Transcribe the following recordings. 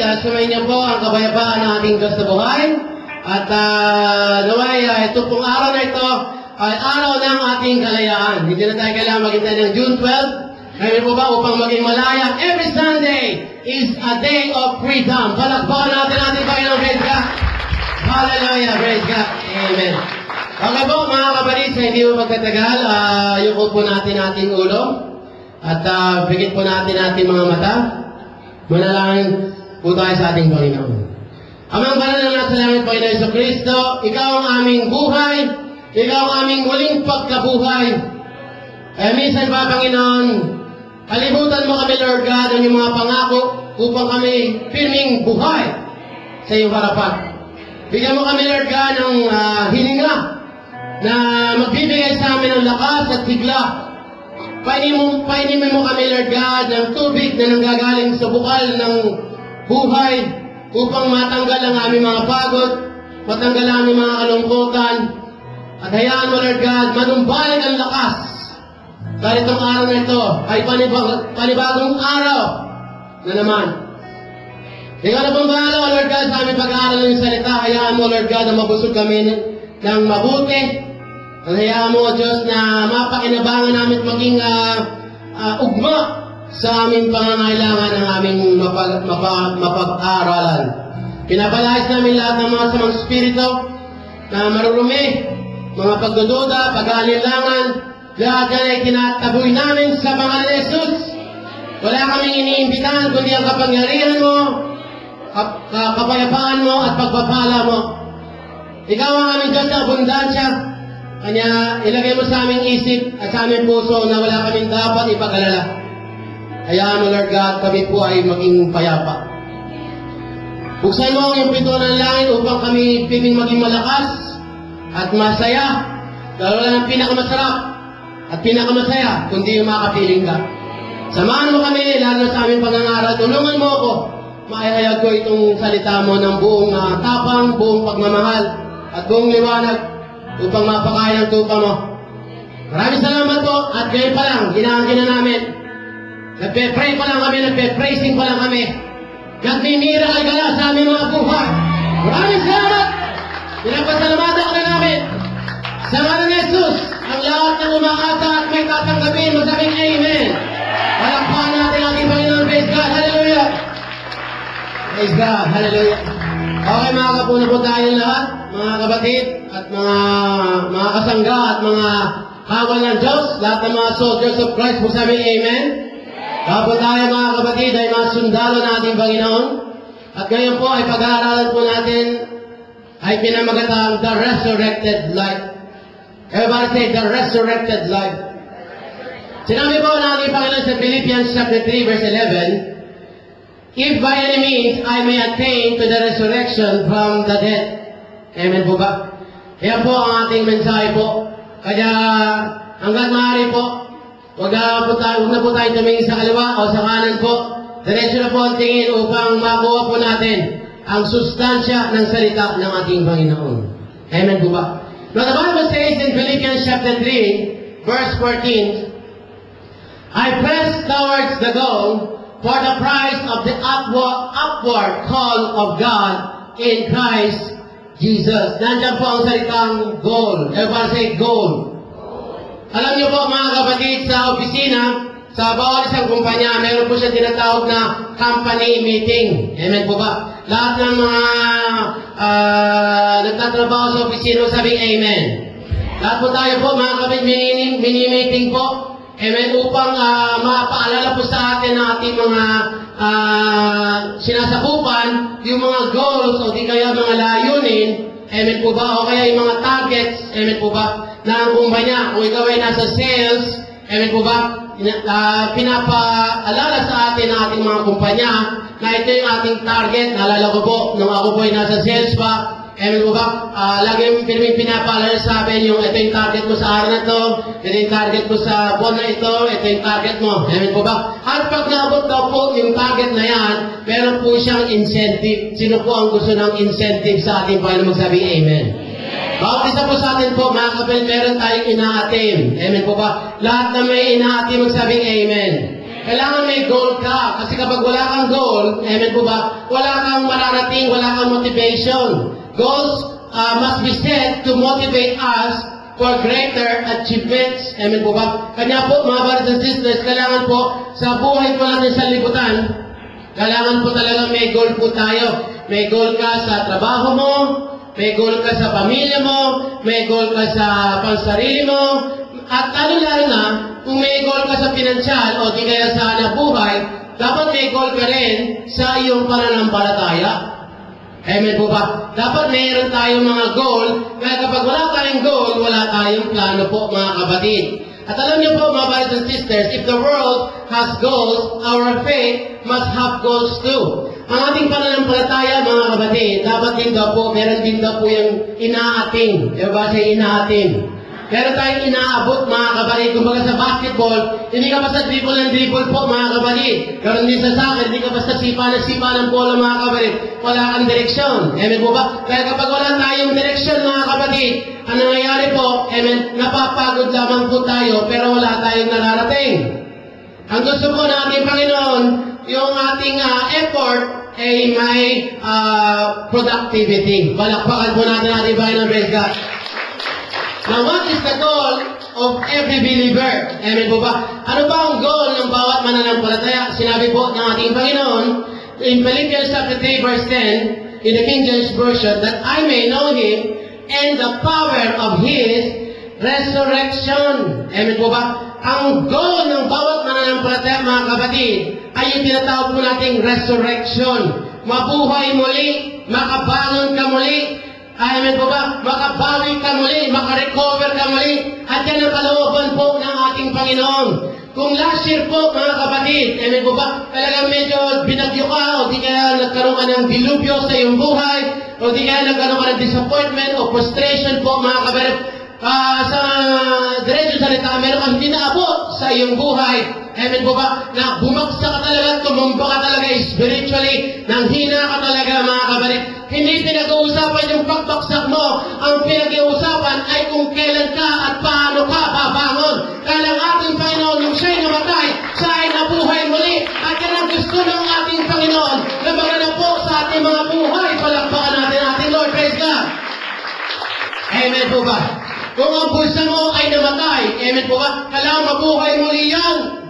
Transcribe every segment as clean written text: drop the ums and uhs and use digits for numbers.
kapatid, sumayin niyo po ang kapayapaan ng ating Diyos na buhay. At naway, ito pong araw na ito ay araw ng ating kalayaan. Hindi na tayo kailangan maghintay ng June 12. Ngayon po ba upang maging malaya? Every Sunday is a day of freedom. Palakpakan natin ating Panginoon. Praise God. Hallelujah. Praise God. Amen. Okay po mga kapatid, sa hindi mo magtatagal, yuko po natin ating ulo. At bigit po natin ating mga mata. Manalangin po tayo sa ating Panginoon. Amang banal na nasa langit, Panginoon Jesucristo, Ikaw ang aming buhay, Ikaw ang aming muling pagkabuhay. Minsan pa, Panginoon, kalimutan mo kami, Lord God, ang iyong mga pangako upang kami firming buhay sa iyong harapan. Bigyan mo kami, Lord God, ng hininga na magbibigay sa amin ng lakas at sigla. Painimin mo kami, Lord God, ng tubig na nanggagaling sa bukal ng buhay upang matanggal ang aming mga pagod, matanggal ang aming mga kalungkutan, at hayaan mo, Lord God, manumbalik ang lakas. Dahil itong araw na ito ay panibagong araw na naman. Ikaw na pong bahala, Lord God, sa aming pag-aaral ng salita. Hayaan mo, Lord God, na mabusog kami ng mabuti. At hayaan mo, Diyos, na mapakinabangan namin maging ugma sa aming pangangailangan ng aming mapag-aaralan. Pinapalayas namin lahat ng mga samang spirito na marurumi, mga pagdududa, pag-aalilangan, lahat yan ay tinataboy namin sa pangalan ni Jesus. Wala kaming iniimbitahan kundi ang kapangyarihan mo, kapayapaan mo at pagpapala mo. Ikaw ang aming Diyos na abundansya. Kanya, ilagay mo sa aming isip at sa aming puso na wala kaming dapat ipag-alala. Hayaan mo, Lord God, kami po ay maging payapa. Buksan mo ang iyong pinto ng langit upang kami piping maging malakas at masaya. Dahil wala ng pinakamasarap at pinakamasaya, kundi yung makapiling ka. Samahan mo kami, lalo sa aming pangangaral. Tulungan mo ako. Maihayag ko itong salita mo ng buong tapang, buong pagmamahal at buong liwanag upang mapakain ang tupa mo. Maraming salamat po. At ngayon pa lang, ginaangkin na namin. Nagpe-pray pa lang kami, nagpe-praising pa lang kami. Nagmimiracle ka na sa aming mga buhay. Maraming salamat. Pinapasalamatan ka na namin. Sa ngalan ni Jesus, ang lahat ng umakata at may tatanggapin, masabing Amen. Palakpakan natin ating Panginoon. Praise God. Hallelujah. Praise God. Hallelujah. Okay, mga kapuna po tayo lahat, mga kapatid, at mga kasangga, at mga kawal ng Diyos, lahat ng mga soldiers of Christ, po sabi, Amen. Kapag tayo, mga kapatid, ay mga sundalo ng ating Panginoon, at ngayon po ay pag-aaralan po natin, ay pinamagatang The Resurrected Life. Everybody say, The Resurrected Life. Sinabi po ng ating Panginoon sa Philippians chapter 3, verse 11, If by any means I may attain to the resurrection from the dead. Amen po ba? Yan po ang ating mensahe po. Kaya hanggat maaari po, huwag na po tayo tumingin sa kaliwa o sa kanan po. Diretso na po ang tingin upang makuha po natin ang sustansya ng salita ng ating Panginoon. Amen po ba? Now the Bible says in Philippians chapter 3, verse 14, I press towards the goal for the prize of the upward call of God in Christ Jesus. Nandiyan po ang salitang goal. Everybody say goal. Alam niyo po mga kapatid, sa opisina, sa bawat isang kumpanya, meron po siya tinatawag na company meeting. Amen po ba? Lahat ng mga nagtatrabaho sa opisina, sabing Amen. Lahat po tayo po mga kapatid, mini-meeting po. Amen, upang mapaalala po sa atin ng ating mga sinasakupan, yung mga goals o di kaya mga layunin, amen po ba, o kaya yung mga targets, amen po ba, ng kumpanya. Kung ikaw ay nasa sales, amen po ba, pinapaalala sa atin ng ating mga kumpanya na ito yung ating target. Naalala ko po, nung ako po ay nasa sales pa, amen po ba? Lagi yung pinapaalala sa akin yung ito yung target mo sa araw na ito, ito yung target mo sa buwan na ito yung target mo. Amen po ba? At pag naabot daw po yung target na yan, meron po siyang incentive. Sino po ang gusto ng incentive sa ating Panginoon magsabi Amen? Bawat isa po sa atin po, mga kapatid, meron tayong ina-attain. Amen po ba? Lahat na may ina-attain magsabing Amen. Kailangan may goal ka. Kasi kapag wala kang goal, amen po ba, wala kang mararating, wala kang motivation. Goals must be set to motivate us for greater achievements. Amen po ba? Kanya po, mga brothers and sisters, kailangan po sa buhay po natin sa libutan, kailangan po talaga may goal po tayo. May goal ka sa trabaho mo, may goal ka sa pamilya mo, may goal ka sa pansarili mo, at lalo na, kung may goal ka sa pinansyal o di kaya sa anak buhay, dapat may goal ka rin sa iyong pananampalataya. Amen po ba? Dapat mayroon tayong mga goal, kaya kapag wala tayong goal, wala tayong plano po mga kapatid. At alam niyo po mga brothers and sisters, if the world has goals, our faith must have goals too. Ang ating pananampalataya mga kapatid, dapat din daw po, meron din daw po yung inaating. Diba siya inaating? Meron tayong inaabot mga kapatid. Kumbaga sa basketball, hindi ka basta dribble ng dribble po mga kapatid. Karon din sa soccer, hindi ka basta sipa ng bola mga kapatid. Wala kang direksyon. Amen po ba? Kaya kapag wala tayong direksyon mga kapatid, ang nangyayari po, amen, napapagod lamang po tayo, pero wala tayong nararating. Ang gusto po natin, Panginoon, yung ating effort ay may productivity. Palakpakan po natin ating Panginoon, praise God. Now, what is the goal of every believer? Amen po ba? Ano ba ang goal ng bawat mananampalataya? Sinabi po ng ating Panginoon in Philippians chapter 3 verse 10 in the King James Version, that I may know Him and the power of His resurrection. Amen po ba? Ang goal ng bawat mananampalataya, mga kapatid, ay yung tinatawag po nating resurrection. Mabuhay muli, makabangon ka muli, amen po ba? Makabawi ka muli, makarecover ka muli. At yan ang kalooban po ng ating Panginoon. Kung last year po, mga kapatid, amen po ba? Talagang medyo binagyo ka, o di kaya nagkaroon ka ng dilubyo sa iyong buhay, o di kaya nagkaroon ka ng disappointment o frustration po, mga kapatid. Sa diretso salita, meron kang hindi naabot sa iyong buhay. Amen po ba? Na bumagsak ka talaga, tumumba ka talaga spiritually, nang hina ka talaga mga kapatid. Hindi pinag-uusapan yung pagbaksak mo. Ang pinag-uusapan ay kung kailan ka at paano ka babangon. Kaya ang ating Panginoon, nung siya'y namatay, siya ay nabuhay muli. At yan ang gusto ng ating Panginoon na magana po sa ating mga buhay. Palakpakan natin ating Lord. Praise God. Amen po ba? Kung ang puso mo ay namatay, amen po ba? Kailangan mabuhay muli yan.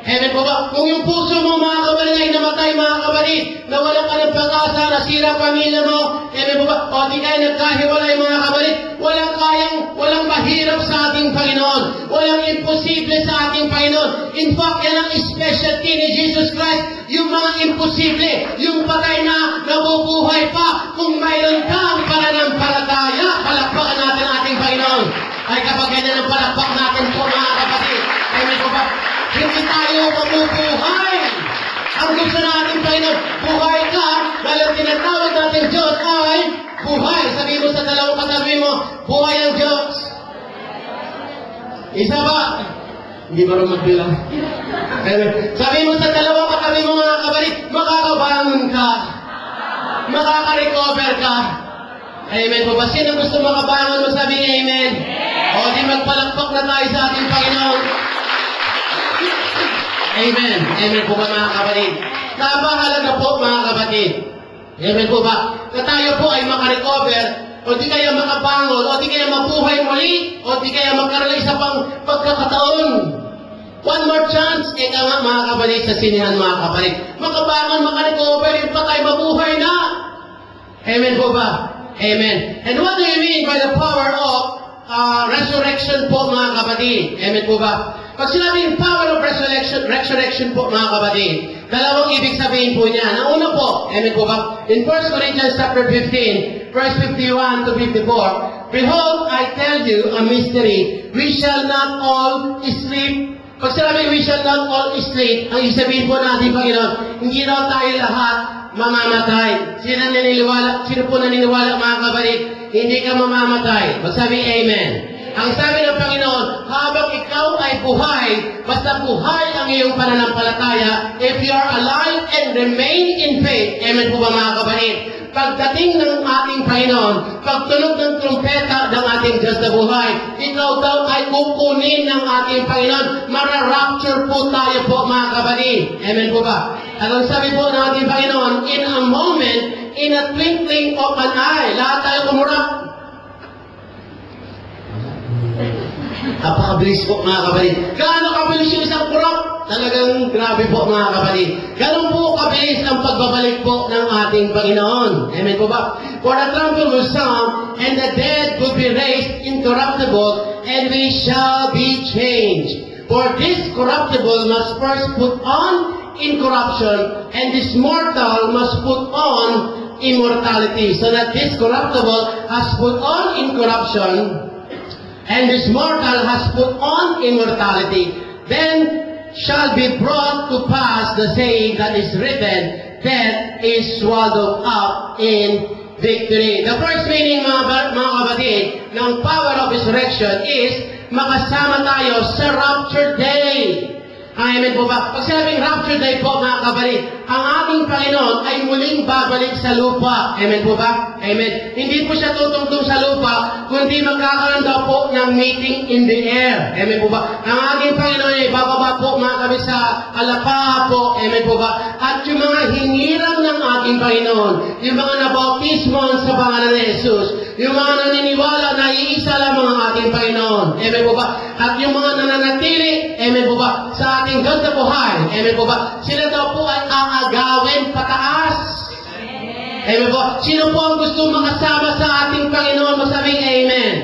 Amen po ba? Kung yung puso mo, mga kapatid, ay namatay, mga kapatid, nawala ka ng pag-asa, nasira pamilya mo, amen po ba? O di kaya nagkahiwalay, mga kapatid, walang mahirap sa ating Panginoon. Walang imposible sa ating Panginoon. In fact, yan ang specialty ni Jesus Christ. Yung mga imposible, yung patay na nabubuhay pa, kung mayroon kang pananampalataya, palakpakan natin ating Panginoon. Ay kapag ganyan ang palakpak natin po, mga kapatid, amen po ba? Hindi tayo mabubuhay. Ang gusto natin, Panginoon, buhay ka, dahil ang tinatawag natin Diyos ay buhay. Sabi mo sa dalawang katabi mo, buhay ang Diyos. Isa ba? Hindi ba rin magbilang? Sabi mo sa dalawang katabi mo, mga kapatid, makakabangon ka. Makaka-recover ka. Amen po ba? Sino gusto makabangon? Magsabi amen. O di magpalakpak na tayo sa ating Panginoon. Amen. Amen po ba mga kapatid? Napakahalaga po mga kapatid. Amen po ba? Na tayo po ay makarecover, o di kaya makabangon, o di kaya mabuhay muli, o di kaya magkaroon isa pang pagkakataon. One more chance. Ika nga mga kapatid sa sinihan mga kapatid. Makabangon, makarecover, yung patay mabuhay na. Amen po ba? Amen. And what do you mean by the power of resurrection po mga kapatid? Amen po ba? Pag sinabing power of resurrection po mga kapatid, dalawang ibig sabihin po niya. Ang una po, amen po ba? In 1 Corinthians chapter 15, verse 51 to 54, behold, I tell you a mystery, we shall not all sleep. Pag sinabing we shall not all sleep, ang ibig sabihin po natin, Panginoon, hindi daw tayo lahat mamamatay. Sino po naniniwala mga kapatid? Hindi ka mamamatay. Magsabi amen. Ang sabi ng Panginoon, habang ikaw ay buhay, basta buhay ang iyong pananampalataya, if you are alive and remain in faith, amen po ba mga kapatid? pagdating ng ating Panginoon, pagtunog ng trumpeta ng ating Diyos na buhay, ikaw daw ay kukunin ng ating Panginoon. Mara-rapture po tayo po, mga kapatid. Amen po ba? At ang sabi po ng ating Panginoon, in a moment, in a twinkling of an eye, lahat tayo kumurap. Napakabilis po, mga kapatid. Gaano kabilis yung isang kurap? Talagang grabe po, mga kapatid. Gaano po kabilis ang pagbabalik po ng ating Panginoon? Amen po ba? For the trumpet will sound, and the dead will be raised incorruptible, and we shall be changed. For this corruptible must first put on incorruption, and this mortal must put on immortality. So that this corruptible has put on incorruption, and this mortal has put on immortality. Then shall be brought to pass the saying that is written, death is swallowed up in victory. The first meaning, mga kapatid, ng power of resurrection is makasama tayo sa rapture day. Amen po ba? Pag sinabing rapture day po, mga kapatid, ang ating Panginoon ay muling babalik sa lupa. Amen po ba? Amen. Hindi po siya tutungtong sa lupa, kundi magkakaroon daw po ng meeting in the air. Amen po ba? Ang ating Panginoon ay bababa po, mga kapatid, sa alapaha po. Amen po ba? At yung mga hinirang ng ating Panginoon, yung mga nabautismo sa pangalan ni Jesus, yung mga naniniwala na iisa lang mga ating Panginoon. Amen po ba? At yung mga nananatili, amen po ba, sa ating Diyos na buhay, amen po ba, sila daw po ay aagawin pataas. Amen po. Sino po ang gusto makasama sa ating Panginoon? Masabing amen.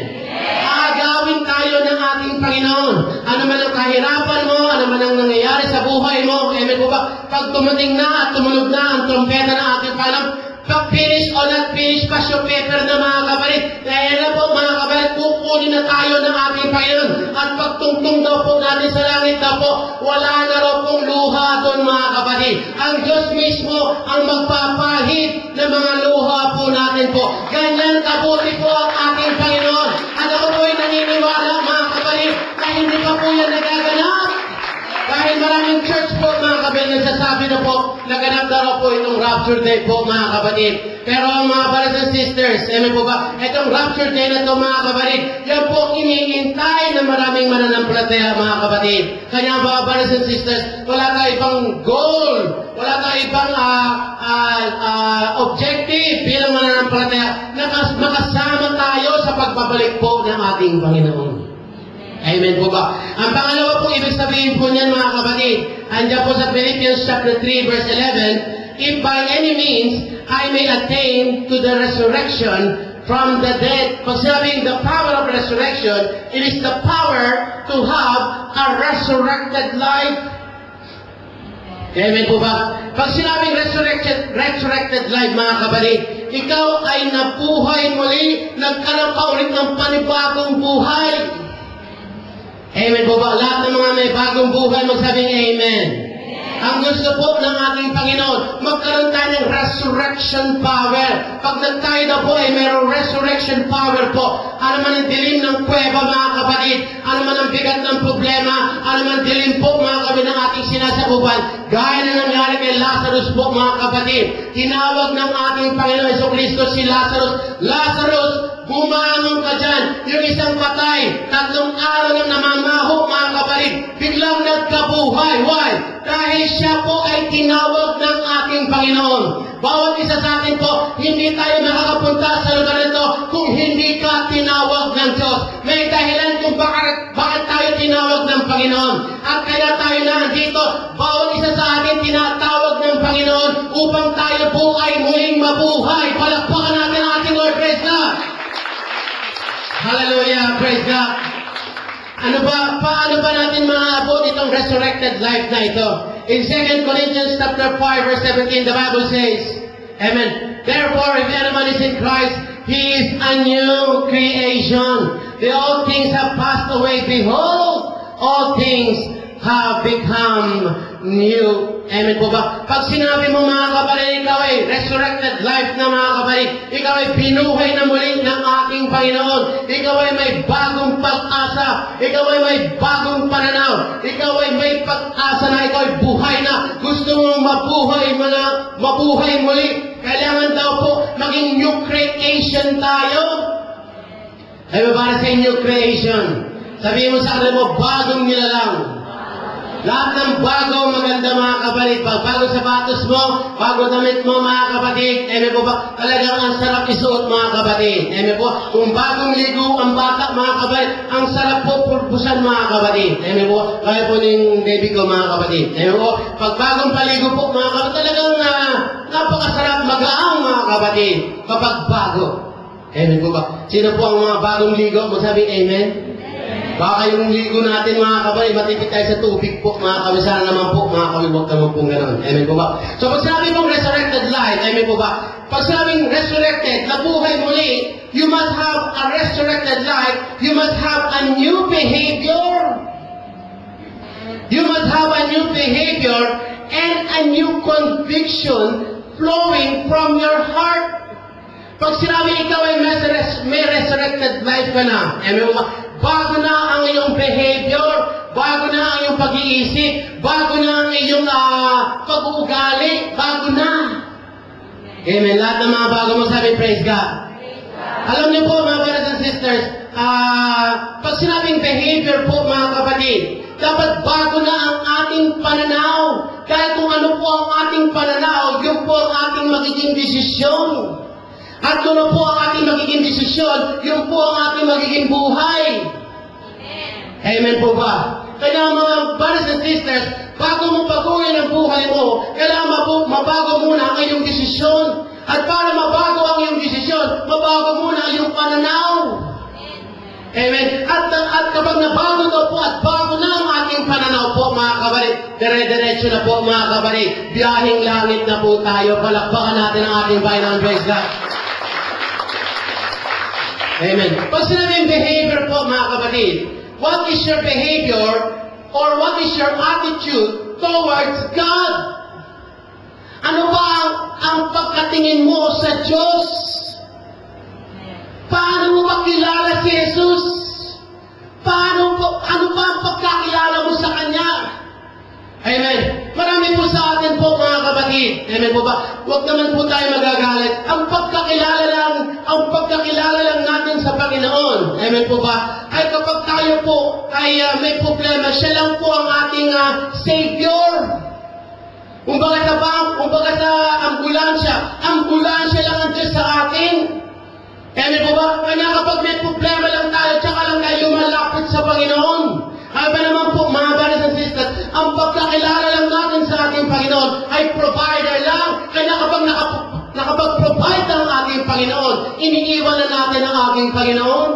Aagawin tayo ng ating Panginoon. Ano man ang kahirapan mo, ano man ang nangyayari sa buhay mo, amen po ba, pag tumating na at tumunog na ang trompeta ng ating Panginoon, pag-finish o not-finish pa yung paper na mga kapatid. Kaya na po, mga kapatid, kukunin na tayo ng ating Panginoon. At pagtungtong daw po natin sa langit daw po, wala na raw pong luha doon, mga kapatid. Ang Diyos mismo ang magpapahid ng mga luha po natin po. Ganyan kabuti po ang ating Panginoon. At ako po ay naniniwala, mga kapatid, na hindi pa po yan nagaganap. Dahil maraming church po, mga kapatid, nagsasabi na po, naganap na raw po itong rapture day po, mga kapatid. Pero mga brothers and sisters, amen po ba, itong rapture day na ito, mga kapatid, yan po iniintay ng maraming mananampalataya, mga kapatid. Kanya mga brothers and sisters, wala tayo ibang goal, wala tayo ibang objective bilang mananampalataya na makasama tayo sa pagbabalik po ng ating Panginoon. Amen po ba? Ang pangalawa po, ibig sabihin po niyan, mga kapatid, andiyan po sa Philippians chapter 3, verse 11, if by any means I may attain to the resurrection from the dead. Pag sinabing the power of resurrection, it is the power to have a resurrected life. Amen po ba? Pag sinabing resurrected life, mga kapatid, ikaw ay nabuhay muli, nagkaroon ka ulit ng panibagong buhay. Amen po ba? Lahat ng mga may bagong buhay, magsabing amen. Ang gusto po ng ating Panginoon, magkaroon tayo ng resurrection power. Pag nagtayo na po ay mayroong resurrection power po. Ano man ang dilim ng kuweba, mga kapatid, ano man ang bigat ng problema, ano man dilim po, mga kapatid, ng ating sinasakupan, gaya na nangyari kay Lazarus po, mga kapatid. Tinawag ng ating Panginoon Jesucristo si Lazarus, Lazarus, bumangon ka dyan. Yung isang patay, 3 araw nang namamaho, mga kapatid, biglang nagkabuhay. Why? Dahil siya po ay tinawag ng ating Panginoon. Bawat isa sa atin po, hindi tayo makakapunta sa lugar nito kung hindi ka tinawag ng Diyos. May dahilan kung bakit tayo tinawag ng Panginoon. At kaya tayo nandito, bawat isa sa atin tinatawag ng Panginoon upang tayo po ay muling mabuhay. Palakpakan natin ang ating Lord. Praise God! Hallelujah! Praise God! Paano ba natin maaabot itong resurrected life na ito? In 2 Corinthians chapter 5, verse 17, the Bible says, amen, therefore, if anyone is in Christ, he is a new creation. The old things have passed away. Behold, all things have become new. Amen po ba? Pag sinabi mo, mga kapatid, ikaw ay resurrected life na, mga kapatid, ikaw ay binuhay na muli ng ating Panginoon, ikaw ay may bagong pag-asa, ikaw ay may bagong pananaw, ikaw ay may pag-asa na ikaw ay buhay na, gusto mong mabuhay muli, kailangan daw po maging new creation tayo. Ay ba para sa new creation? Sabihin mo sa kanila mo, bagong nilalang. Lahat ng bago, maganda mga kapatid. Pag bago sapatos mo, bago damit mo mga kapatid, eme po ba, talagang ang sarap isuot mga kapatid. Eme po, kung bagong ligo ang bata mga kapatid, ang sarap po purpusan mga kapatid. Eme po, kaya po ng baby ko mga kapatid. Eme po, pag bagong paligo po mga kapatid, talagang napakasarap magaang mga kapatid. Kapag bago. Eme po ba? Sino po ang mga bagong ligo? Magsabi, amen? Baka yung ligo natin mga kabay, matipid tayo sa tubig po mga kabay. Sana naman po mga kabay, huwag naman po gano'n. Amen po ba? So pag sinabi mong resurrected life, amen po ba? Pag sinabing resurrected, nabuhay muli, you must have a resurrected life, you must have a new behavior. You must have a new behavior and a new conviction flowing from your heart. Pag sinabi ikaw ay may resurrected life ka na, amen po ba? Bago na ang iyong behavior, bago na ang iyong pag-iisip, bago na ang iyong pag-uugali, bago na. Amen. Lahat ng mga bago mo sabi, praise God. Alam niyo po mga brothers and sisters, pag sinabing behavior po mga kapatid, dapat bago na ang ating pananaw. Dahil kung ano po ang ating pananaw, yun po ang ating magiging desisyon. At kung ano po ang ating magiging desisyon, yun po ang ating magiging buhay. Amen po ba? Kaya mga brothers and sisters, bago mo baguhin ang buhay mo, kailangan mabago muna ang iyong desisyon. At para mabago ang iyong desisyon, mabago muna ang iyong pananaw. Amen. At kapag nabago daw po at bago na ang ating pananaw po mga kabalit, dire-diretso na po mga kabalit, biyaheng langit na po tayo, palakpakan natin ang ating Panginoon. Praise God. Amen. Pag sinabing behavior po mga kapatid, what is your behavior or what is your attitude towards God? Ano ba ang pagkatingin mo sa Diyos? Paano mo makilala si Jesus? Ano ba ang pagkakilala mo sa Kanya? Amen. Marami po sa atin po mga kapatid. Amen po ba? Huwag naman po tayo magagalit. Ang pagkakilala lang natin sa Panginoon. Amen po ba? Ay kapag tayo po ay may problema, siya lang po ang ating Savior. Kumbaga sa ambulansya lang ang Diyos sa atin. Amen po ba? Kaya kapag may problema lang tayo, tsaka lang tayo malapit sa Panginoon. Kaya naman po, mga brothers and sisters, ang pagkakilala lang natin sa ating Panginoon ay provider lang. Kaya kapag nakapag-provide ang ating Panginoon, iniiwan na natin ang ating Panginoon.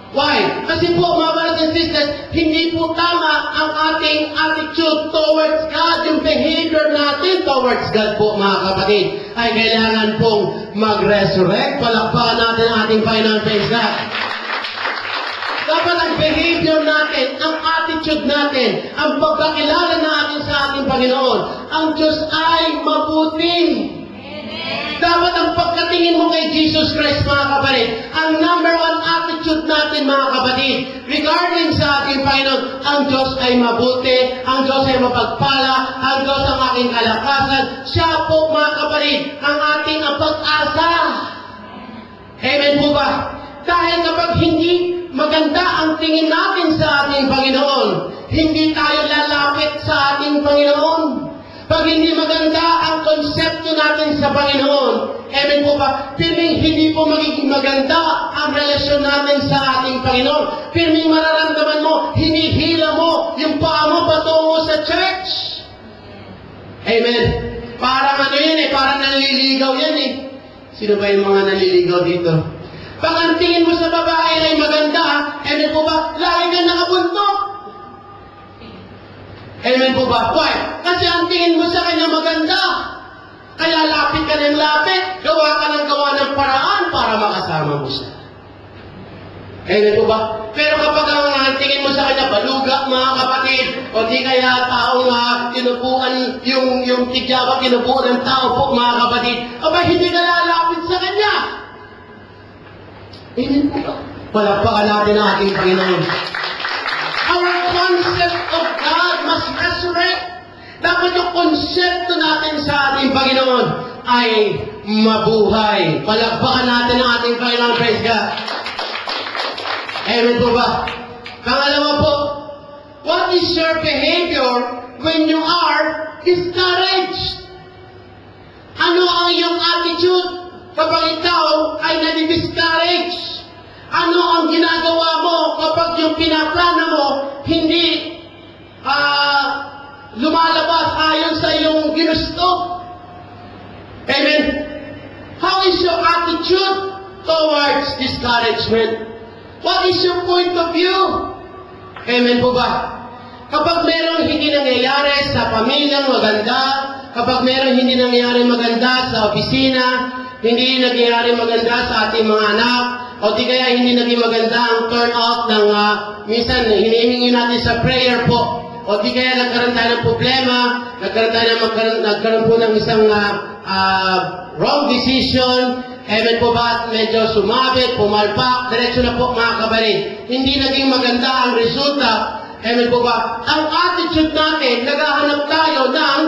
Why? Kasi po, mga brothers and sisters, hindi po tama ang ating attitude towards God, yung behavior natin towards God po, mga kapatid. Ay kailangan pong mag-resurrect, palakpakan natin ang ating Panginoon. Praise God. Dapat ang behavior natin, ang attitude natin, ang pagkakilala natin sa ating Panginoon, ang Diyos ay mabuti. Dapat ang pagkatingin mo kay Jesus Christ, mga kapatid, ang number one attitude natin, mga kapatid, regarding sa ating Panginoon, ang Diyos ay mabuti, ang Diyos ay mapagpala, ang Diyos ang aking kalakasan. Siya po, mga kapatid, ang ating pag-asa. Amen po ba? Dahil kapag hindi maganda ang tingin natin sa ating Panginoon, hindi tayo lalapit sa ating Panginoon. Pag hindi maganda ang konsepto natin sa Panginoon, amen po ba? Pirming hindi po magiging maganda ang relasyon natin sa ating Panginoon. Pirming mararamdaman mo, hinihila mo yung paa mo patungo sa church. Amen. Parang ano yan parang naliligaw yan Sino ba yung mga naliligaw dito? Pag ang tingin mo sa babae ay maganda, amen po ba? Lagi ka nakabuntok. Amen po ba? Why? Kasi ang tingin mo sa kanya maganda. Kaya lapit ka ng lapit, gawa ka ng paraan para makasama mo siya. Amen po ba? Pero kapag ang tingin mo sa kanya, baluga mga kapatid, o di kaya taong tinubuan, yung tigyawat, tinubuan ng tao po mga kapatid, aba hindi ka lalapit sa kanya. Amen po ba? Palakpakan natin ang ating Panginoon. Our concept of God must resurrect. Dapat yung konsepto natin sa ating Panginoon ay mabuhay. Palakpakan natin ang ating Panginoon. Praise God. Amen po ba? Pangalawa po, what is your behavior when you are discouraged? Ano ang iyong attitude kapag ikaw ay nadi-discourage? Ano ang ginagawa mo kapag yung pinaplano mo hindi lumalabas ayon sa iyong ginusto? Amen? How is your attitude towards discouragement? What is your point of view? Amen po ba? Kapag merong hindi nangyayari sa pamilyang maganda, kapag merong hindi nangyayari maganda sa opisina, hindi nangyayari maganda sa ating mga anak, o di kaya hindi naging maganda ang turn out ng minsan hinihingi natin sa prayer po, o di kaya nagkaroon tayo ng problema, nagkaroon po ng isang wrong decision, amen po ba, medyo sumabit, pumalpak, diretso na po mga kabarin. Hindi naging maganda ang resulta, amen po ba? Ang attitude natin, naghahanap tayo ng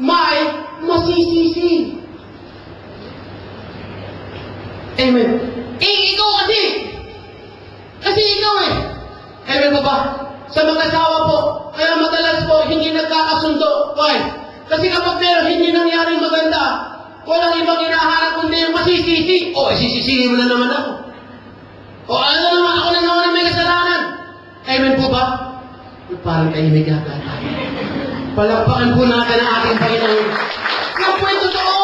may masisisi. Amen. Ikaw kasi. Kasi ikaw eh. Amen po ba? Sa mag-asawa po, kaya madalas po, hindi nagkakasundo. Why? Kasi kapag meron hindi nangyaring maganda, walang ibang hinahanap kundi yung masisisi. Sisisihin mo na naman ako. Ano naman, ako na naman ang may kasalanan. Amen po ba? Parang tahimik yata tayo. Palakpakan po natin ang ating Panginoon. Yan po yung totoo.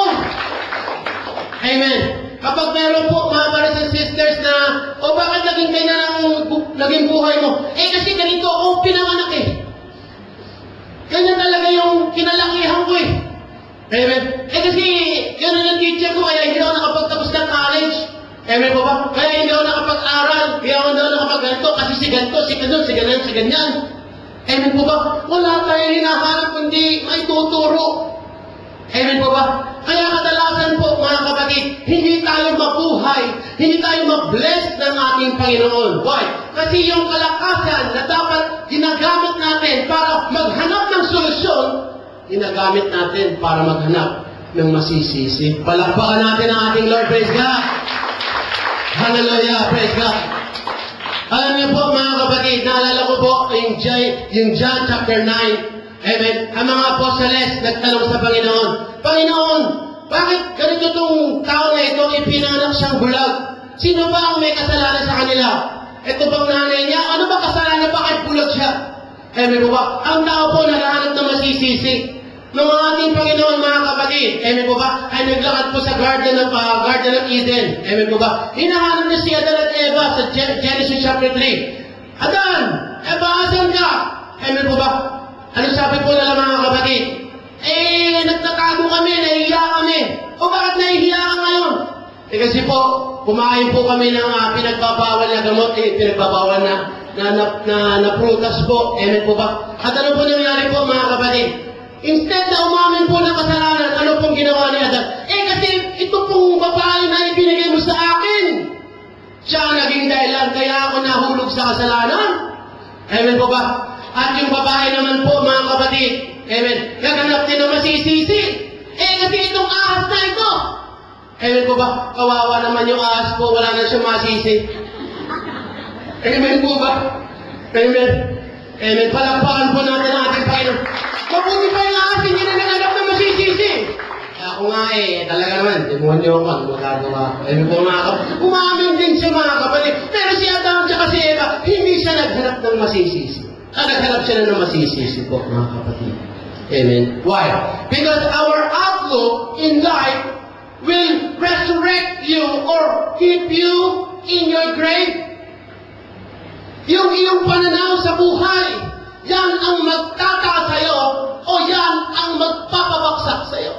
Amen. Kapag meron po mga brothers and sisters na, bakit naging naging buhay mo? Kasi ganito ako pinanganak eh. Ganyan talaga yung kinalakihan ko eh. Amen. Kasi ganun yung teacher ko, kaya hindi ako nakapagtapos ng college. Amen po ba? Kaya hindi ako nakapag-aral. Kaya ako hindi ako nakapag-ganto. Kasi si ganto, si ganun, si ganyan, si ganyan. Amen po ba? Wala tayong hinahanap kundi may tuturo. Amen po ba? Kaya kadalasan po mga kapatid, hindi tayo mabuhay, hindi tayo mag-bless ng ating Panginoon. Why? Kasi yung kalakasan na dapat ginagamit natin para maghanap ng solusyon, ginagamit natin para maghanap ng masisisi. Palakpakan natin ang ating Lord. Praise God! Hallelujah! Praise God! Alam niyo po mga kapatid, naalala ko po yung John chapter 9. Amen. Ang mga apostoles nagtanong sa Panginoon, Panginoon, bakit ganito itong tao na ito ipinanak siyang bulag? Sino ba ang may kasalanan sa kanila? Ito bang nanay niya? Ano ba kasalanan niya? Bakit bulag siya? Amen po ba? Ang tao po naghahanap na masisisi. Ng ating Panginoon mga kapatid, amen po ba? Ay naglakad po sa Garden of Eden. Amen po ba? Hinahanap niya si Adan at Eva sa Genesis chapter 3. Adan! Eva, asan ka? Amen po ba? Ano sabi po nila mga kapatid? Nagtatago kami, nahihiya kami. Bakit nahihiya ka ngayon? Kasi po, kumain po kami ng pinagbabawal na gamot, pinagbabawal na prutas po. Amen po ba? At ano po nangyari po mga kapatid? Instead na umamin po ng kasalanan, ano pong ginawa ni Adan? Kasi ito pong babae na ibinigay mo sa akin. Siya ang naging dahilan, kaya ako nahulog sa kasalanan. Amen po ba? At yung babae naman po, mga kapatid, amen, naganap din na masisisi. Kasi itong ahas na ito. Amen po ba? Kawawa naman yung ahas po, wala na siyang masisi. Amen po ba? Amen. Amen. Palakpakan po natin ang ating Panginoon. Mabuti pa yung ahas, hindi na naganap na masisisi. Ako nga talaga naman, demonyo ako, ano magagawa ko. Amen po mga kapatid. Umamin din siya mga kapatid. Pero si Adam at si Eva, hindi siya naghanap ng masisisi. Naghanap sila ng masisisi po, mga kapatid. Amen. Why? Because our outlook in life will resurrect you or keep you in your grave. Yung iyong pananaw sa buhay, yan ang magtataas sa'yo o yan ang magpapabaksak sa'yo.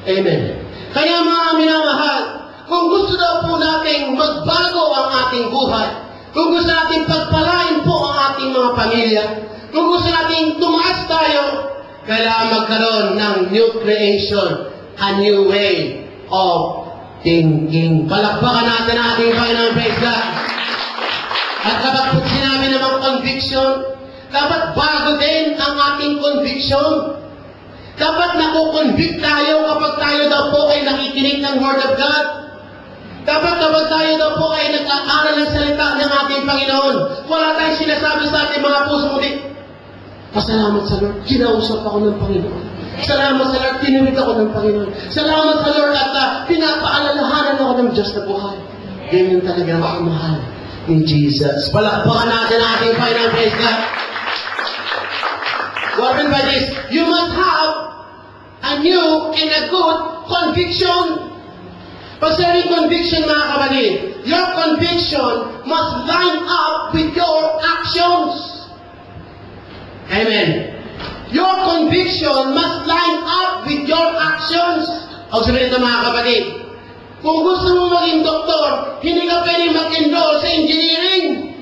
Amen. Kaya mga minamahal, kung gusto daw po nating magbago ang ating buhay, kung gusto natin pagpalain po ang ating mga pamilya, kung gusto natin tumaas tayo, kailangan magkaroon ng new creation, a new way of thinking. Palakpakan natin ang ating Panginoon, praise God. At kapag sinabi naman conviction, dapat bago din ang ating conviction. Dapat nakukonvict tayo kapag tayo daw po ay nakikinig ng Word of God. Dapat kapag tayo daw po ay nag-aaral ng salita ng ating Panginoon, wala tayong sinasabi sa ating mga puso, kundi, pasalamat sa Lord, kinausap ako ng Panginoon. Salamat sa Lord, tinuwid ako ng Panginoon. Salamat sa Lord at pinapaalalahanan ako ng Diyos na buhay. Ganyan talaga ang mahal ni Jesus. Palakpakan natin ang ating Panginoon, praise God. What I mean by this, you must have a new and a good conviction. Concerning conviction, mga kapatid, your conviction must line up with your actions. Amen. Your conviction must line up with your actions. O sabihin ito, mga kapatid, kung gusto mo maging doktor, hindi ka pwedeng mag-enroll sa engineering.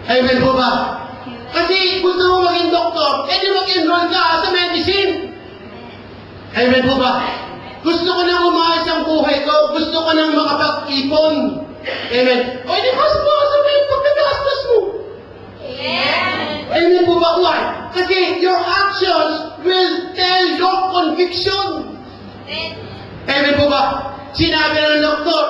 Amen po ba? Kasi gusto mo maging doktor, edi mag-enroll ka sa medicine. Amen po ba? Gusto ko nang umayos ang buhay ko. Gusto ko nang makapag-ipon. Amen. O, hindi mas mo sa may pagkagastos mo. Amen po ba? Why? Kasi your actions will tell your conviction. Amen po ba? Sinabi ng doktor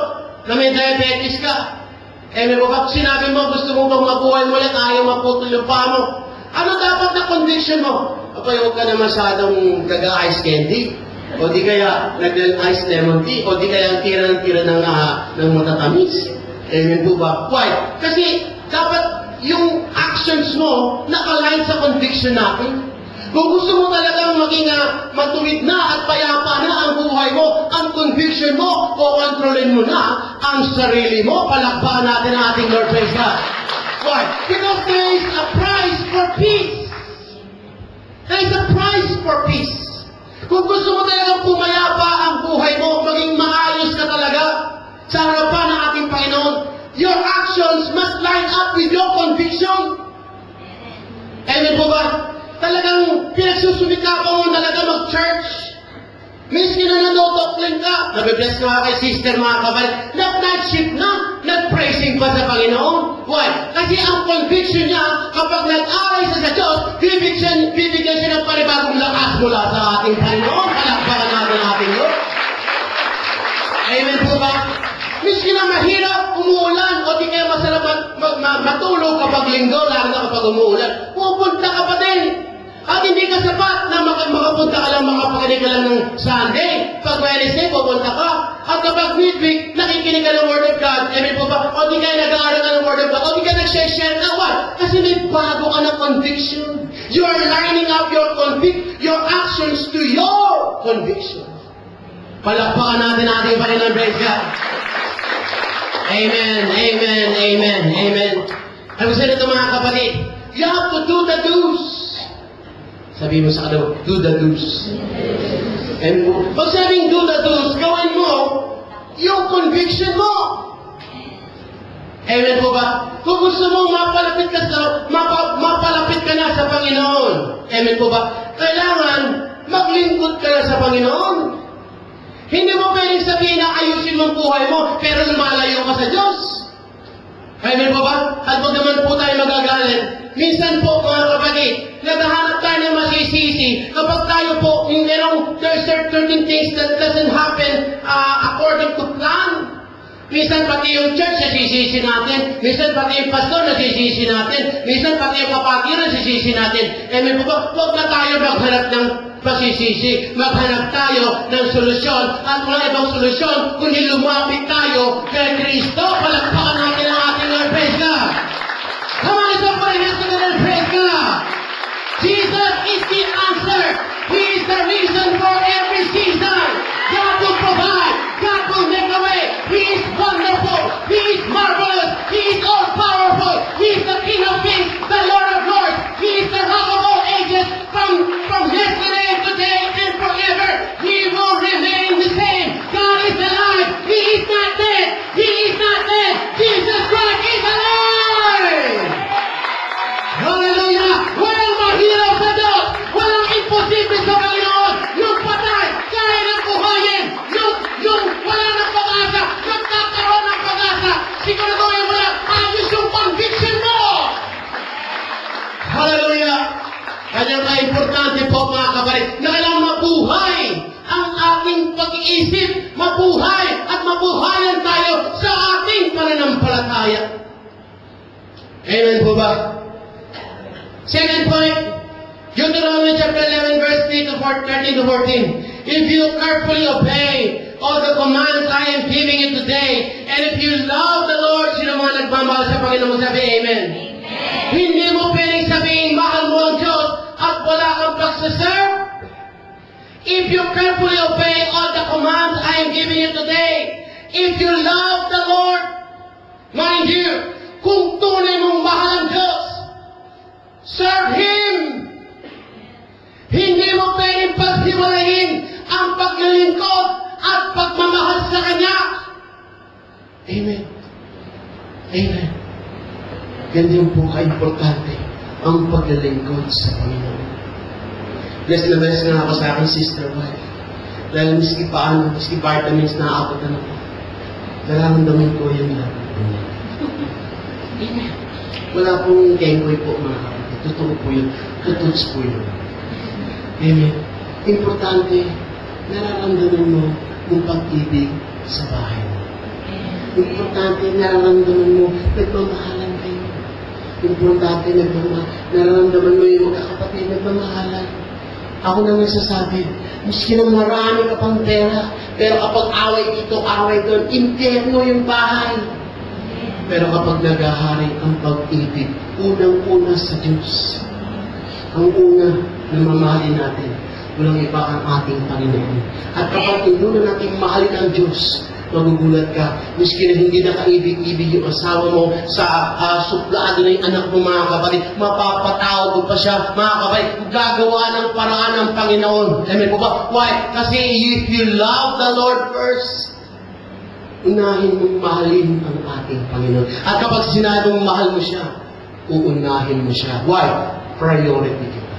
na may diabetes ka. Amen po ba? Sinabi mo, gusto mo bang mabuhay mo ulit, ayaw maputol yung paa mo. Ano dapat na conviction mo? Abay, huwag ka na masyadong gaga-ice candy. O di kaya nag-ice lemon tea, o di kaya tira ng matatamis. Amen po ba? Why? Kasi dapat yung actions mo nakaline sa conviction natin. Kung gusto mo talagang maging matuwid na at payapa na ang buhay mo, ang conviction mo, o kontrolin mo na ang sarili mo, palakpakan natin ang ating Lord, praise God. Why? Because there is a price for peace. There is a price for peace. Kung gusto mo talagang pumayapa ang buhay mo, maging maayos ka talaga sa harapan ng ating Panginoon, your actions must line up with your conviction. Amen po ba? Talagang pinagsusumikapan mo talaga mag-church. Miski na nanotokling ka, nabibless ka kay sister, mga kapatid, nag-night shift na, nag-praising pa sa Panginoon. Why? Kasi ang conviction niya, kapag nag-aray sa Diyos, bibigyan siya ng panibagong lakas mula sa ating Panginoon. Palakpakan natin ating Lord. Amen po ba? Miski na mahirap, umuulan, o di kaya masarap matulog kapag linggo, lalo na kapag umuulan, pupunta ka pa din. At hindi ka sapat na makapunta ka lang, makapakinig ka lang ng Sunday. Pag Wednesday, pupunta ka. At kapag midweek, nakikinig ka ng Word of God. Amen po ba? O di kaya nag-aaral ka ng Word of God. O di kaya nag-share ka. Why? Kasi may bago ka na conviction. You are lining up your actions to your conviction. Palakpakan natin ating Panginoon, praise God. Amen, amen, amen, amen. Ang gusto nito, mga kapatid, you have to do the do's. Sabi mo sa kalawa, do the do's. And pag sabing do the do's, gawin mo yung conviction mo. Amen po ba? Kung gusto mo mapalapit ka na sa Panginoon. Amen po ba? Kailangan maglingkod ka na sa Panginoon. Hindi mo pwedeng sabihin na ayusin mo ang buhay mo, pero lumalayo ka sa Diyos. Amen po ba? At huwag naman po tayo magagalit. Minsan po, mga kapatid, naghahanap tayo ng masisisi kapag tayo po, there's certain things that doesn't happen according to plan. Minsan pati yung church nasisisi natin. Minsan pati yung pastor nasisisi natin. Minsan pati yung kapatid nasisisi natin. Amen po ba? Huwag na tayo maghanap ng pasisisi. Maghanap tayo ng solusyon. At wala ibang solusyon kundi lumapit tayo kay Kristo. Palakpakan natin ang ating Lord. Praise God. Come on, let's open our hands together and praise God. Jesus is the answer. He is the reason for every season. God will provide. God will make a way. He is wonderful. He is marvelous. He is all-powerful. He is the King of Kings, the Lord of Lords. He is the Rock of all ages. From yesterday, today, and forever, He will remain the same. God is alive. He is not dead. He is not dead. Jesus Christ is alive. Hallelujah! Walang mahirap sa Diyos! Walang imposible sa Panginoon! Yung patay Ganyan ka-importante po mga kapatid na kailangan mabuhay ang ating pag-iisip, mabuhay at mabuhayan tayo sa ating pananampalataya. Amen po ba? Second point, Deuteronomy chapter 11 verse 13 to 14. If you carefully obey all the commands I am giving you today, and if you love the Lord, sino mga nagmamahal sa Panginoon, sabi Amen. Hindi mo pwedeng sabihin mahal mo ang Diyos at wala kang pagsaserve. If you carefully obey all the commands I am giving you today, if you love the Lord, mind you, kung tunay mong mahal ang Diyos, serve Him. Hindi mo pwedeng paghiwalayin ang paglilingkod at pagmamahal sa Kanya. Amen. Amen. Ganyan po ka-importante ang paglilingkod sa Panginoon. Bless na bless nga ako sa aking sister wife. Dahil miski paano, miski vitamins na aabutan ako. Nararamdaman ko yung love. Amen. Wala pong kengkoy po mga kapatid. Totoo po yun. Tututs po yun. Amen. Importante, nararamdaman mo yung pag-ibig sa bahay mo. Importante, nararamdaman mo nagmamahalan kayo. Importante, nararamdaman mo yung magkakapatid nagmamahalan. Ako na nagsasabi, miski na marami ka pang pera, pero kapag away dito, away doon, impyerno yung bahay. Pero kapag naghahari ang pag-ibig, unang-una sa Diyos. Ang una na mamahalin natin, walang iba ang ating Panginoon. At kapag hindi na natin mahalin ang Diyos, magugulat ka, miski na hindi nakaibig-ibig yung asawa mo sa suplado na yung anak mo mga kapatid, mapapatawad mo pa siya, mga kapatid, gagawa ng paraan ng Panginoon. Amen po ba? Why? Kasi if you love the Lord first, unahin mong mahalin ang ating Panginoon. At kapag sinabing mahal mo siya, uunahin mo siya. Why? Priority kita.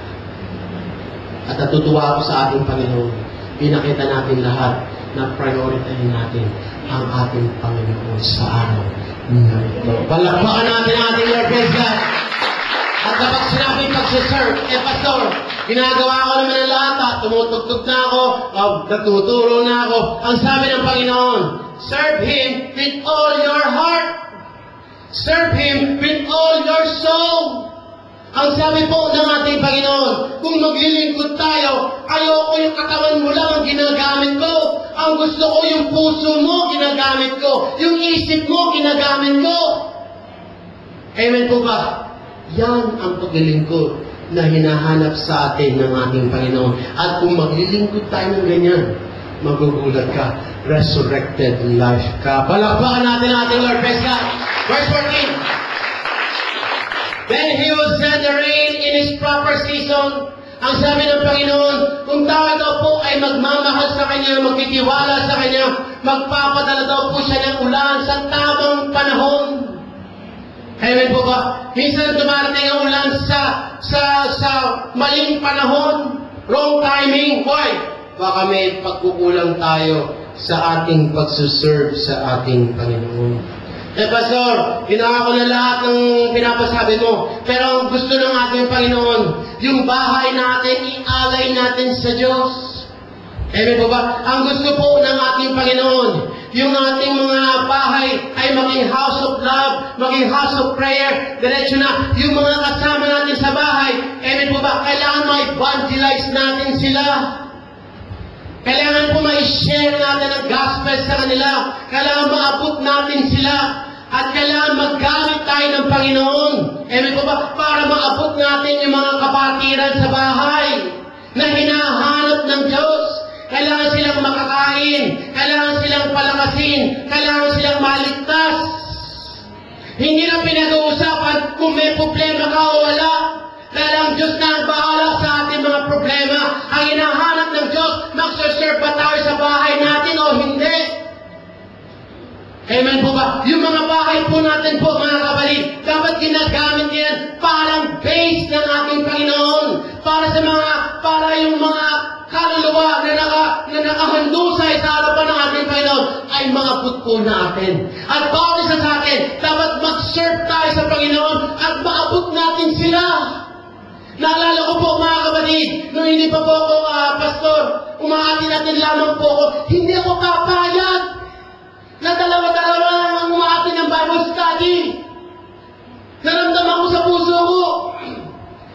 At natutuwa ako sa ating Panginoon. Pinakita natin lahat na prioritahin natin ang ating Panginoon sa araw na ito. Palakpakan natin ang ating Lord, praise God. At kapag sinabing pagsiserve, pastor, ginagawa ko naman ang lahat, tumutugtog na ako, natuturo na ako. Ang sabi ng Panginoon, serve Him with all your heart. Serve Him with all your soul. Ang sabi po ng ating Panginoon, kung maglilingkod tayo, ayoko yung katawan mo lang ang ginagamit ko. Ang gusto ko yung puso mo, ginagamit ko. Yung isip mo, ginagamit ko. Amen po ba? Yan ang paglilingkod na hinahanap sa atin ng ating Panginoon. At kung maglilingkod tayo ng ganyan, magugulat ka. Resurrected life ka. Palakpakan natin ang ating Lord. Praise God. Verse 14. Then He will send the rain in His proper season. Ang sabi ng Panginoon, kung tao daw po ay magmamahal sa Kanya, magtitiwala sa Kanya, magpapadala daw po siya ng ulan sa tamang panahon. Amen po ba? Minsan dumarating ang ulan sa maling panahon. Wrong timing. Why? Baka may pagkukulang tayo sa ating pagsuserve sa ating Panginoon. Pastor, ginawa ko na lahat ng pinapasabi mo. Pero ang gusto ng ating Panginoon, yung bahay natin, ialay natin sa Diyos. Amen po ba? Ang gusto po ng ating Panginoon, yung ating mga bahay ay maging house of love, maging house of prayer. Diretso na, yung mga kasama natin sa bahay, amen po ba? Kailangan ma-evangelize natin sila. Kailangan po ma-share natin ang gospel sa kanila. Kailangan maabot natin sila. At kailangan maggamit tayo ng Panginoon. Amen po ba? Para maabot natin yung mga kapatiran sa bahay na hinahanap ng Diyos. Kailangan silang makakain. Kailangan silang palakasin. Kailangan silang maligtas. Hindi na pinag-uusapan kung may problema ka o wala. Dahil ang Diyos na ang bahala sa ating mga problema. Ang hinahanap ng Diyos, magsaserve ba tayo sa bahay natin o hindi? Amen po ba? Yung mga bahay po natin po, mga kapatid, dapat ginagamit yan parang base ng ating Panginoon. Para yung mga kaluluwa na nakahandusay sa harapan ng ating Panginoon ay maabot po natin. At bawat isa sa atin, dapat mag-serve tayo sa Panginoon at maabot natin sila. Naalala ko po mga kapatid, nung hindi pa po ako pastor, umaatin-atin lamang po ako, hindi ako papayag na dalawa-dalawa ang umaatin ng Bible study. Naramdaman ko sa puso ko.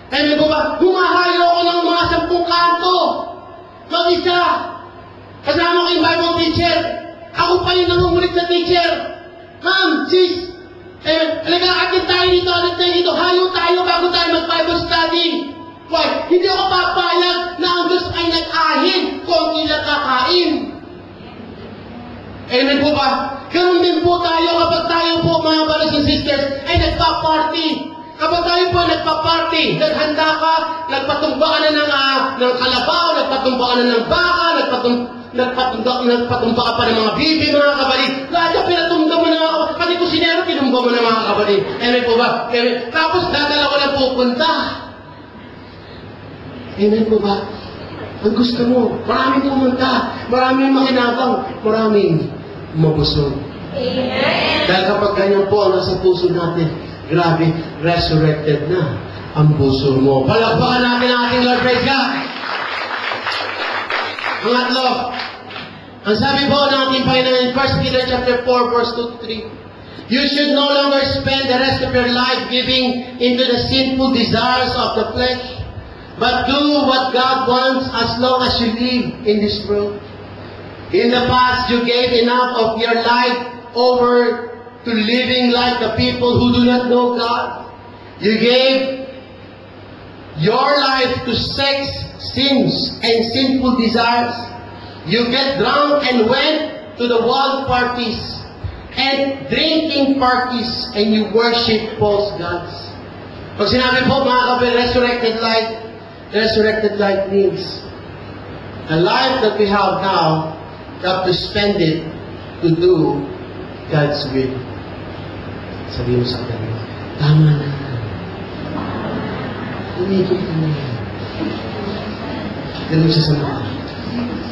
Kaya po ba, humahayo ako ng mga 10 kanto. Mag-isa. Kasama ko yung Bible teacher. Ako pa yung nangungulit sa teacher. Ma'am, sis, atin tayo dito. Hayo tayo bago tayo mag-Bible study. Why? Hindi ako papayag na ang Diyos ay nag-ahin kung ilang kakain. Amen po ba? Ganun din po tayo kapag tayo po, mga brothers and sisters, ay nagpa-party. Kapag tayo po nagpa-party, naghanda ka, nagpatumba ka na ng kalabaw, nagpatumba ka na ng baka, nagpatumba ka pa ng mga bibi, mga kapatid. Lahat yung pinatumba mo na mga kapatid. Pati kusinero, pinumba mo na mga kapatid. Amen po ba? Amen. Tapos dadala ko na pupunta. Amen po ba? Ang gusto mo, maraming pumunta, maraming makinabang, maraming mabusog. Amen. Dahil kapag ganyan po ang nasa puso natin, grabe, resurrected na ang puso mo. Palakpakan natin ang ating Lord, praise God. Pangatlo, ang sabi po ng ating Panginoon in 1 Peter chapter 4, verse 2-3, you should no longer spend the rest of your life giving into the sinful desires of the flesh, but do what God wants as long as you live in this world. In the past, you gave enough of your life over to living like the people who do not know God. You gave your life to sex, sins, and sinful desires. You get drunk and went to the wild parties and drinking parties, and you worship false gods. Pag sinabi po mga kapatid, resurrected life means the life that we have now, we have to spend it to do God's will. Sabi mo sa akin, tama na. Umigil ka na yan. Ganun siya sa mga,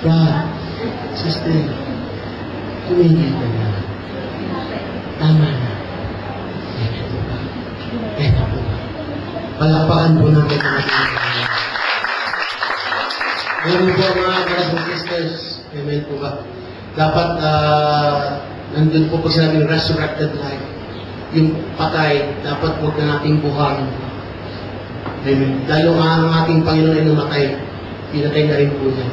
brad, sister, umigil ka na. Tama na. Eto po. Palakpakan po natin ang ating mga. Ganun po mga brothers and sisters. Amen po ba? Dapat, nandun po sinabing resurrected life. Yung patay, dapat huwag na nating buhayin. Amen. Dahil ang ating Panginoon ay namatay, pinatay na rin po niya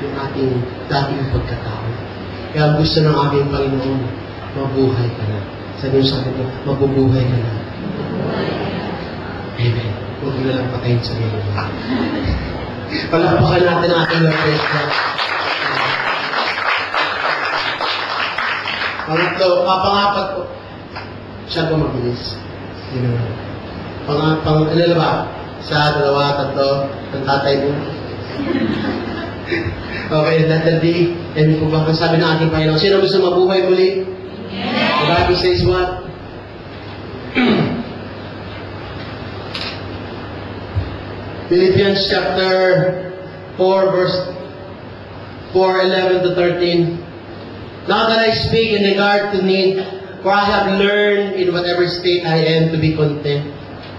yung ating dating pagkatao. Kaya gusto ng ating Panginoon, mabuhay ka na. Sabi niyo sa akin, mabubuhay ka na. Amen. Huwag na lang patayin sa mga. Palakpakan natin ang ating Lord. Pangatlo, pangapat po. Siya ba mabilis? Yun naman. Ano ba? Sa 2, 3, ng tatay mo. Okay, letter D. And kung bakit sabi ng ating Panginoon, sino gusto mabuhay muli? The Bible says what? Philippians chapter 4, verse 4:11-13. Now that I speak in regard to need, for I have learned in whatever state I am to be content.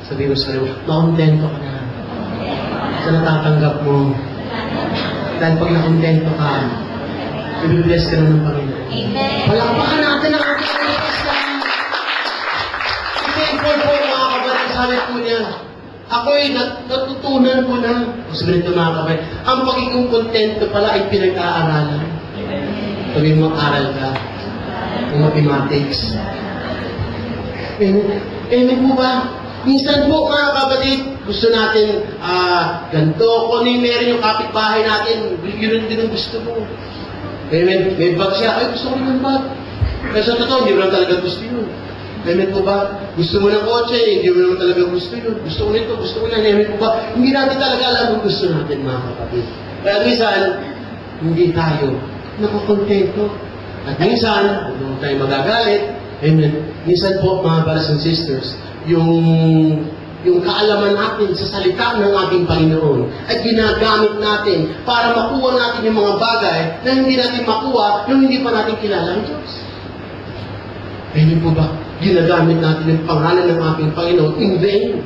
Sabi ko sa iyo, makontento ka na. Sa natatanggap mo. Dahil pag nakontento ka, i-bless ka na ng Panginoon. Amen. Palakpakan natin ang ating Panginoon. Thankful po mga kapatid, sabi po niya, ako'y natutunan ko na. Sabi nito mga kapatid, ang pagiging kontento pala ay pinag-aaralan. Sabi mo, aral ka. Ng mathematics. Amen po ba? Minsan po mga kapatid, gusto natin, ganito, kung meron yung kapitbahay natin, yun din ang gusto mo. Amen. May bag siya, ay gusto ko rin ng bag. Pero sa totoo, hindi mo lang talaga gusto yun. Amen po ba? Gusto mo ng kotse, hindi mo naman talaga gusto yun. Gusto ko nito, gusto ko na. Amen po ba? Hindi natin talaga alam kung gusto natin mga kapatid. Kaya minsan, hindi tayo nakakontento. At minsan, kung tayo magagalit, amen. Minsan po mga brothers and sisters, yung kaalaman natin sa salita ng ating Panginoon ay ginagamit natin para makuha natin yung mga bagay na hindi natin makuha nung hindi pa natin kilala ang Diyos. Amen po ba? Ginagamit natin yung pangalan ng ating Panginoon in vain.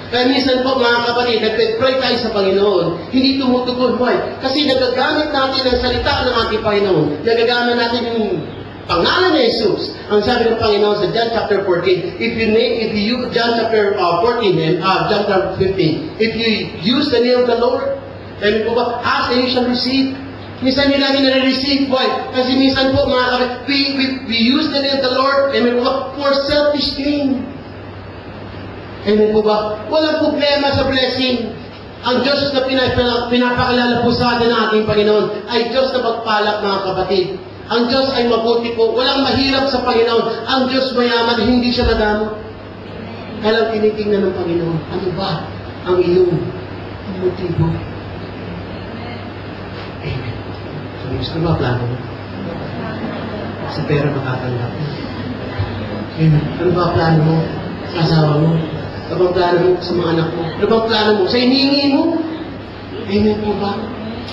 Kaya minsan po mga kapatid, nagpe-pray tayo sa Panginoon, hindi tumutugon. Why? Kasi nagagamit natin ang salita ng ating Panginoon. Nagagamit natin yung pangalan ni Jesus. Ang sabi ng Panginoon sa John chapter 14, John chapter 14 and John chapter 15, if you use the name of the Lord, and po ba, ask and you shall receive. Minsan nyo namin na-receive. Why? Kasi minsan po mga kapatid, we use the name of the Lord, amen po ba, for selfish gain. Amen po ba? Walang problema sa blessing. Ang Diyos na pinapakilala po sa atin ng ating Panginoon ay Diyos na magpalak, mga kapatid. Ang Diyos ay mabuti po. Walang mahirap sa Panginoon. Ang Diyos mayaman, hindi siya madamo. Kaya lang tinitingnan ng Panginoon, ano ba ang iyong motibo? Amen. So, ano ba plano mo? Sa pera makatanggap. Amen. Ano ba plano mo? Sa asawa mo? Ano bang plano mo sa mga anak mo? Ano bang plano mo sa hinihingi mo? Amen po ba?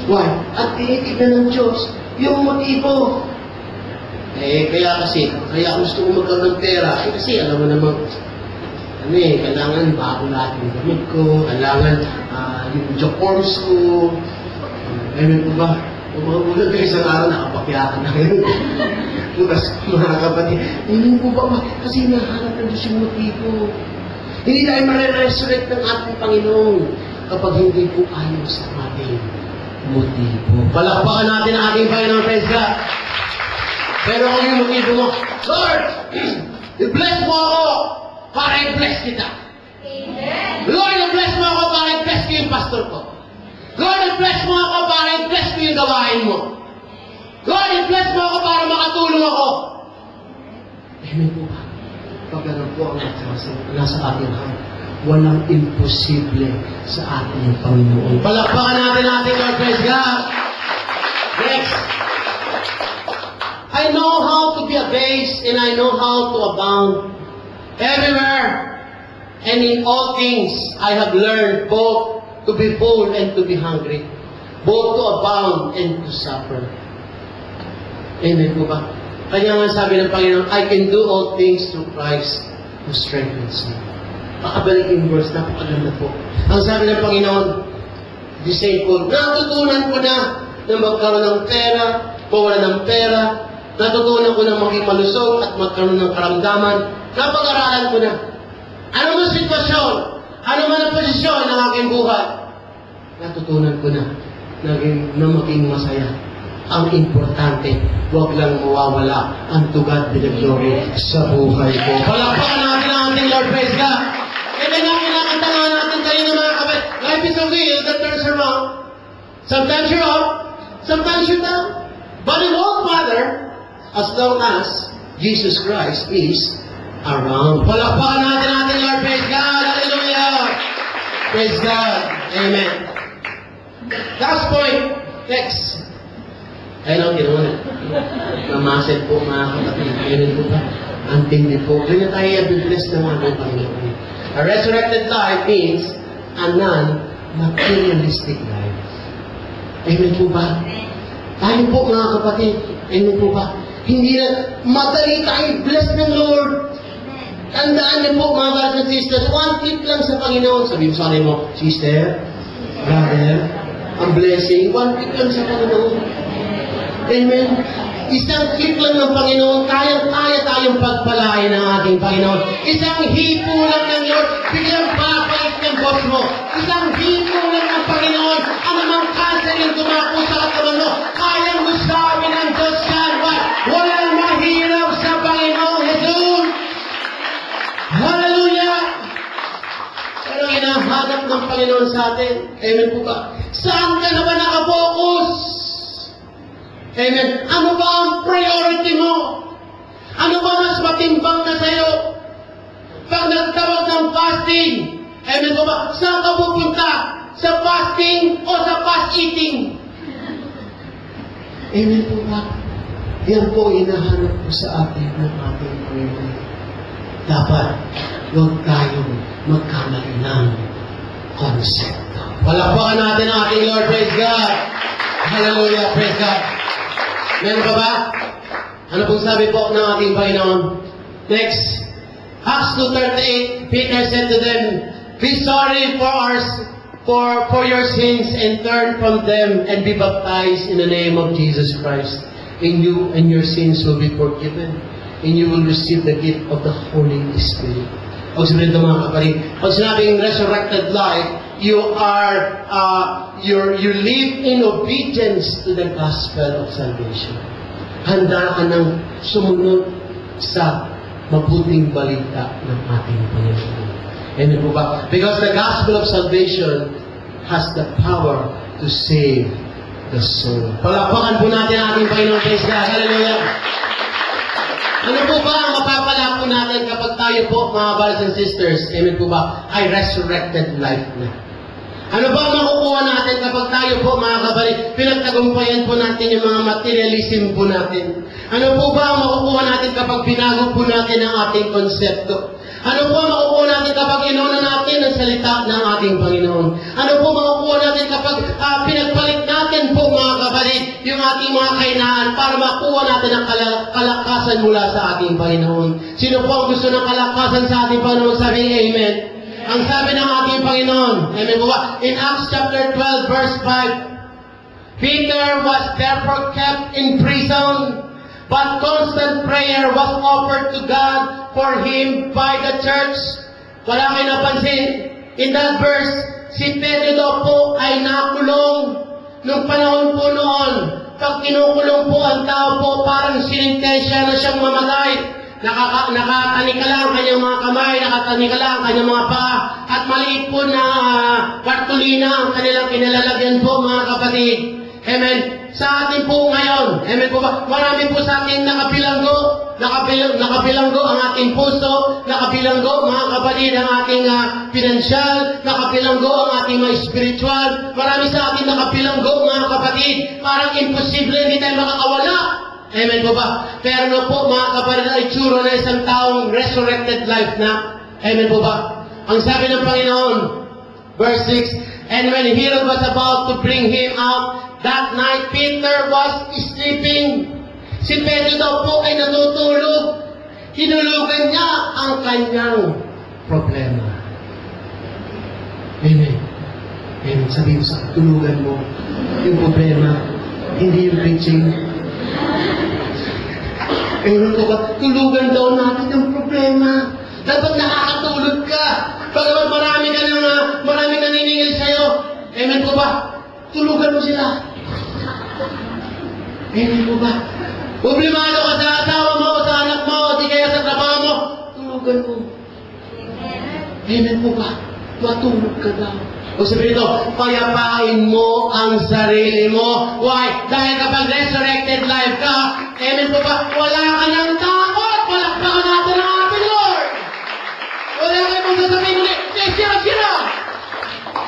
Why? At tinitignan ng Diyos yung motibo. Kaya gusto ko magkaroon ng pera. Kasi alam mo naman, kailangan bago lahat yung gamit ko, kailangan yung job forms ko. Amen po ba? Kung mga ulan kayo isang araw, nakapakyakan na kayo. Bukas, mga kapatid, amen po ba? Kasi nahanap ng Diyos yung motibo. Hindi tayo mariresurrect ng ating Panginoon kapag hindi po ayaw sa ating motibo. Palakpakan natin ang ating Panginoon, praise God. Pero kung yung motibo mo, Lord, i-bless mo ako para i-bless kita. Amen. Lord, i-bless mo ako para i-bless ko yung pastor ko. Lord, i-bless mo ako para i-bless ko yung gawain mo. Lord, i-bless mo ako para makatulong ako. Amen po ba? Pag ganun po ang nasa ating heart, walang imposible sa ating Panginoon. Palakpakan natin ating Lord, praise God. Next. I know how to be abased and I know how to abound. Everywhere and in all things I have learned both to be full and to be hungry, both to abound and to suffer. Amen po ba? Kanya nga sabi ng Panginoon, I can do all things through Christ who strengthens me. Makabalik yung verse, napakaganda po. Ang sabi ng Panginoon, the same po, natutunan ko na magkaroon ng pera, mawala ng pera, natutunan ko na maging malusog at magkaroon ng karamdaman, napag-aralan ko na. Ano man sitwasyon, ano man ang posisyon ng aking buhay, natutunan ko na maging masaya. Ang importante, huwag lang mawawala ang to God be the glory sa buhay ko. Palakpakan natin ang ating Lord, praise God. Kaya nga kinakantangan natin kayo ng mga kapatid. Life is a wheel that turns around. Sometimes you're up, sometimes you're down. But it won't matter as long as Jesus Christ is around. Palakpakan natin ang ating Lord, praise God. Hallelujah. Praise God. Amen. Last point. Next. Ayun ang ginawa na. Mamasid po mga kapatid. Ayun po ba? Ang tindi po. Ganyan tayo i-bless ng ating Panginoon. A resurrected life means a non-materialistic life. Ayun po ba? Tayo po mga kapatid. Ayun po ba? Hindi na madali tayo bless ng Lord. Tandaan niyo po mga brothers and sisters, one click lang sa Panginoon. Sabihin sa mo, sister, brother, ang blessing, one click lang sa Panginoon. Amen. Isang click lang ng Panginoon, kaya tayong pagpalain ng ating Panginoon. Isang hipo lang ng Lord, biglang babalik ng boss mo. Isang hipo lang ng Panginoon, anumang cancer yung tumako sa katawan mo, kayang gusabi ng Diyos yan. Walang mahirap sa Panginoon Jesus. Hallelujah! Pero hinahanap ng Panginoon sa atin. Amen po ba? Saan ka na ba nakafocus? Amen. Ano ba ang priority mo? Ano ba mas matimbang na sa'yo? Pag nagtawag ng fasting, amen po ba? Saan ka pupunta? Sa fasting o sa fast eating? Amen po ba? Yan po hinahanap ko sa atin ng ating Panginoon. Dapat huwag tayong magkamali ng konsepto. Palakpakan natin ang ating Lord. Praise God. Hallelujah. Praise God. Meron ka ba? Ano pong sabi po ng ating Panginoon? Next. Acts 2:38, Peter said to them, Be sorry for your sins and turn from them and be baptized in the name of Jesus Christ. And you and your sins will be forgiven. And you will receive the gift of the Holy Spirit. Pag sabihin ito mga kapatid, pag sinabing resurrected life, you live in obedience to the gospel of salvation. Handa ka ng sumunod sa mabuting balita ng ating Panginoon. Amen po ba? Because the gospel of salvation has the power to save the soul. Palakpakan po natin ang ating Panginoon. Praise God. Hallelujah. Ano po ba ang mapapala po natin kapag tayo po, mga brothers and sisters, amen po ba, ay resurrected life na? Ano ba ang makukuha natin kapag tayo po, mga kapatid, pinagtagumpayan po natin yung mga materialism po natin? Ano po ba ang makukuha natin kapag binago po natin ang ating konsepto? Ano po ang makukuha natin kapag inuna natin ang salita ng ating Panginoon? Ano po makukuha natin kapag pinagpalit natin po, mga kapatid, yung ating mga kainaan para makuha natin ang kalakasan mula sa ating Panginoon? Sino po ang gusto ng kalakasan sa ating Panginoon? Sabi, Amen. Ang sabi ng ating Panginoon, Amen po ba? In Acts chapter 12, verse 5, Peter was therefore kept in prison, but constant prayer was offered to God for him by the church. Wala kayo napansin. In that verse, si Pedro daw po ay nakulong. Nung panahon po noon, pag kinukulong po ang tao po, parang sinintensya na siyang mamatay. Nakatanika lang ang kanyang mga kamay, nakatanika lang ang kanyang mga paa, at maliit po na kartulina ang kanilang kinalalagyan po, mga kapatid. Amen. Sa atin po ngayon, amen po ba? Marami po sa ating nakabilanggo ang ating puso, nakabilanggo mga kapatid ang ating pinansyal, nakabilanggo ang ating mga spiritual. Marami sa ating nakabilanggo mga kapatid, parang imposible hindi tayo makakawala. Amen po ba? Pero no po mga kapatid, ay tsura na isang taong resurrected life na. Amen po ba? Ang sabi ng Panginoon, verse 6, and when Herod was about to bring him out, that night Peter was sleeping. Si Pedro daw po ay natutulog. Hinulugan niya ang kanyang problema. Amen. Amen. Sabihin mo sa tulugan mo, yung problema, hindi yung preaching. Amen po ba? Tulugan daw natin yung problema. Dapat nakakatulog ka. Pagkaman marami naniningil sa'yo. Amen po ba? Tulugan mo sila. Amen po ba? Problemado ka sa asawa mo, sa anak mo, o di kaya sa trabaho mo, tulugan mo. Amen po ba? Matulog ka daw. O sabihin ito, payapain mo ang sarili mo. Why? Dahil kapag resurrected life ka, amen po ba? Wala ka ng takot. Palakpakan natin ang ating Lord. Wala kayo mong sasabihin ulit, sira-sira.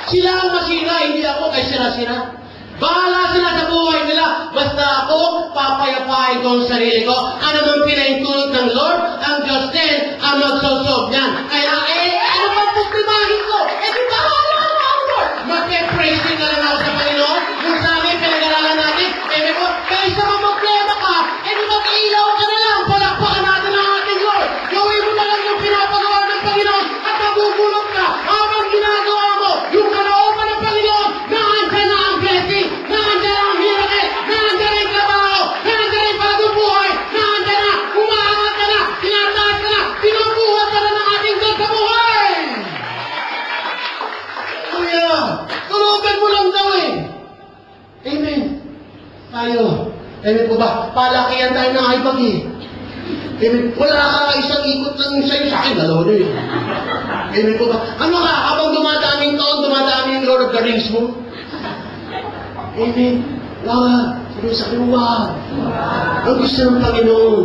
Sila ang masira, hindi ako kay sira-sira. Bahala sila sa buhay nila. Basta ako, papayapain ko ang sarili ko. Ano mang pinaintulot ng Lord, ang Diyos din ang magsosob niyan. Kaya, ano bang pustimahin ko? Di bahala ako, Lord. Mag-praising na lang ako sa Panginoon. Kung sa amin, pinag-aralan natin, ko, kaysa mag-problema ka, di mag-ilaw ka na lang. Palakpakan natin ang ating Lord. Gawin mo na lang yung pinapagawa ng Panginoon at magugulog ka habang ginagawa mo yung kalooban ng Panginoon. Naandyan na ang blessing, naandyan na ang miracle, naandyan na yung trabaho, naandyan na yung bagong buhay, naandyan na, umaangat ka na, tinataas ka na, pinubuhat ka na ng ating Diyos sa buhay. Kuya, tulugan mo lang daw eh. Amen. Tayo. Amen po ba? Palakihan tayo ng ibag eh. Amen. Wala ka isang ikot lang sa'yo sa akin. Dalawa na yun. Amen po ba? Ano ka? Habang dumadaming taon, dumadaming Lord of the Rings mo. Amen. Wag. Sabi sa akin, wag. Ang gusto ng Panginoon,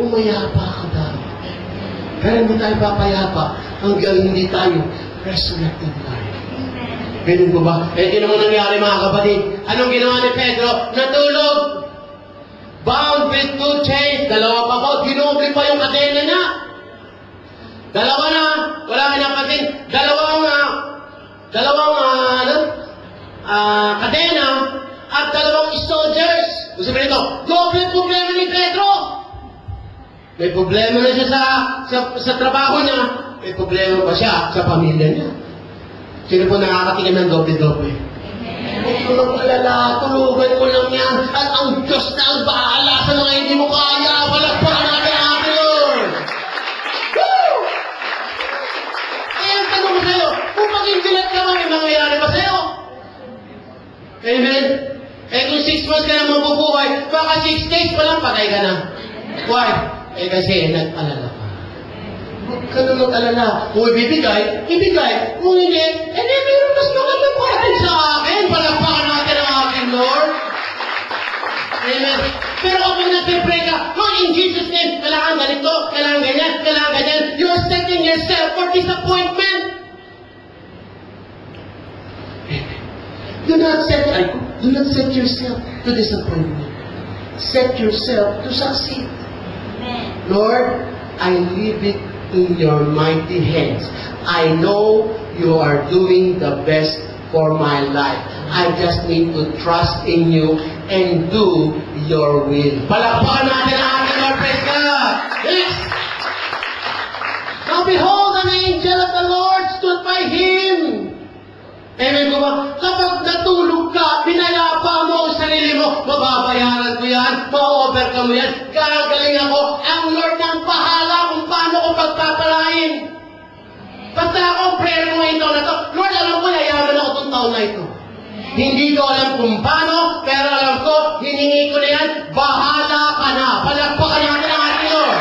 umayapa ka daw. Pero hindi tayo papayapa hanggang hindi tayo resurrected tayo. Ganun po ba? Ito naman nangyari mga kapatid. Anong ginawa ni Pedro? Natulog. Bound with two chains. Dalawa pa po. Ginubi pa yung kadena niya. Dalawa na. Wala ka napansin. Dalawang kadena at dalawang soldiers. Gusto mo nito, doble problema ni Pedro. May problema na siya sa trabaho niya. May problema pa siya sa pamilya niya. Sino po nakakatikim ng doble-doble? Huwag mo mag-alala, tulugan mo lang yan. At ang Diyos na ang bahala sa mga hindi mo kaya. Palakpakan natin ang ating Lord. Woo! Kaya ang tanong ko sa'yo, kung mag-injilat ka, may mangyayari ba sa'yo? Amen? Eh kung 6 months ka na mabubuhay, baka 6 days pa lang patay ka na. Why? Eh kasi nag-alala ka. Huwag ka na mag-alala. Kung ibibigay, ibigay. Kung hindi, meron mas magandang parating sa akin. Palakpakan natin ang aking Lord. Amen. Pero kung nag-pray ka, in Jesus' name, kailangan ganito, kailangan ganyan, you're setting yourself for disappointment. Amen. Do not set yourself to disappointment. Set yourself to succeed. Amen. Lord, I leave it in your mighty hands. I know you are doing the best for my life. I just need to trust in you and do your will. Palakpakan natin ang ating Lord. Praise God. Yes. Now behold, an angel of the Lord stood by him. Amen ko ba? Kapag natulog ka, pinayapa mo ang sarili mo, mababayaran ko yan, ma-overcome mo yan, gagaling ako, ang Lord ang bahala kung paano ko pagpapalain. Basta ako, prayer mo ngayong taon na to, Lord, alam ko, yayaman ako itong taon na ito. Hindi ko alam kung paano, pero alam ko, hiningi ko na yan, bahala ka na. Palakpakan natin ang ating Lord.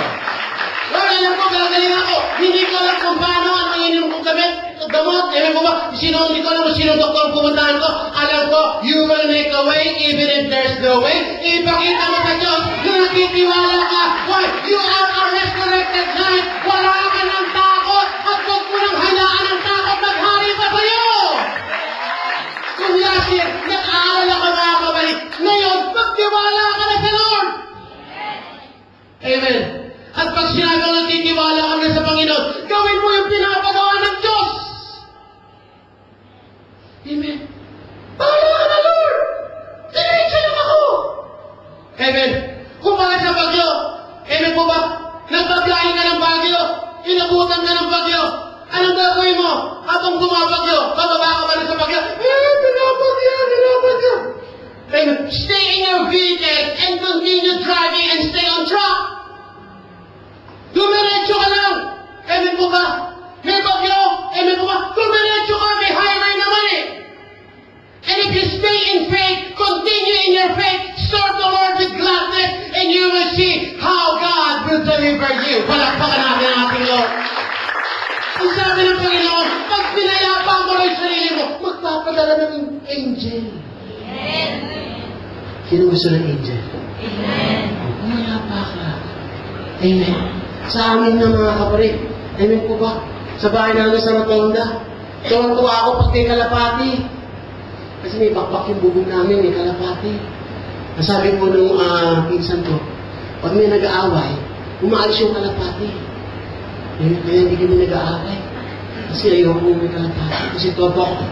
Lord, alam ko, gagaling ako. Hindi ko alam kung paano, ang ininom kong gamit, gamot, alam ko ba, hindi ko alam kung sinong doktor pumuntahan ko, alam ko, you will make a way, even if there's no way. Ipakita mo sa Diyos, na nakitiwala ka. Why? You are a resurrected life. Wala ka ng takot, at huwag mo nang hayaan ang takot maghari pa sa'yo. Kung last year, nag-aaral ako mga kabalik, ngayon, magtiwala ka na sa Lord. Amen. At pag sinabi ko nagtitiwala ka na sa Panginoon, gawin mo yung pinapagawa ng Diyos. Amen. Bahala ka na, Lord. Diretso lang ako. Amen. Kung bakit sa bagyo, amen po ba? Nagbabiyahe ka ng bagyo, inabutan ka ng bagyo, anong gagawin mo? Habang bumabagyo, bababa ka ba na sa bagyo? Binabagyo. Amen. Stay in your vehicle and continue driving and stay on track. Dumiretso ka lang. Amen po ba? May bagyo. Amen po ba? Dumiretso ka. May highway naman eh. And if you stay in faith, continue in your faith, serve the Lord with gladness, and you will see how God will deliver you. Palakpakan natin ang ating Lord. Ang sabi ng Panginoon, pag pinayapa mo rin sarili mo, magpapadala ng angel. Amen. Sino gusto ng angel? Amen. Pumayapa ka. Amen. Sa amin na mga kapatid. Amen po ba? Sa bahay namin sa Rotonda. Tuwang-tuwa ako pag may kalapati. Kasi may bakbak yung bubong namin, may kalapati. Nasabi po nung pinsan ko, pag may nag-aaway, umaalis yung kalapati. Amen. Kaya hindi kami nag-aaway. Kasi ayoko may kalapati. Kasi tuwa ako,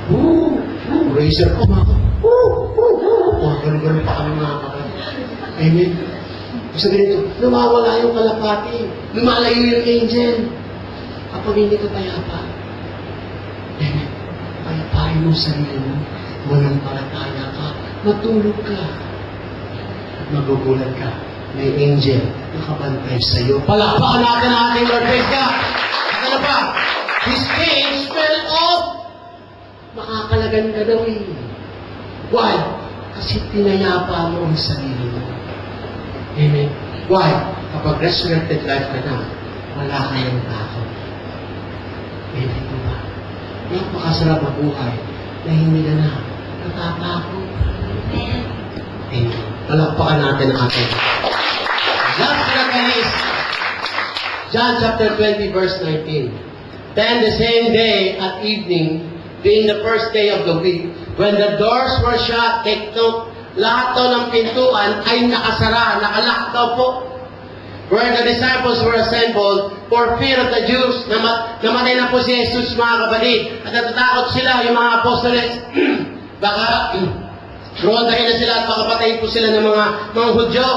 razor ko mga ko. Ganun-ganun pa kami mga kapatid. Amen. Sabi nito, lumawala yung kalapati. Lumalayo yung angel. Kapag hindi ka payapa, amen, payapain mo sarili mo. Walang palataya ka. Matulog ka. At magugulat ka. May angel nakabantay sa'yo. Palakpakan natin ang ating Lord. Praise God. At ano pa? His cage fell off. Makakalagan ka daw eh. Why? Kasi pinayapa mo ang sarili mo. Amen. Why? Kapag resurrected life ka na, wala ka ng takot. Amen po ba? Napakasarap ang buhay na hindi ka na natatakot. Amen. Palakpakan natin ang ating. Last is John chapter 20 verse 19. Then the same day at evening, being the first day of the week, when the doors were shut, take note, lahat daw ng pintuan ay nakasara, nakalock daw po. Where the disciples were assembled for fear of the Jews. Namatay na po si Jesus, mga kapatid. At natatakot sila, yung mga apostoles. Baka rondahin na sila at makapatayin po sila ng mga Hudyo.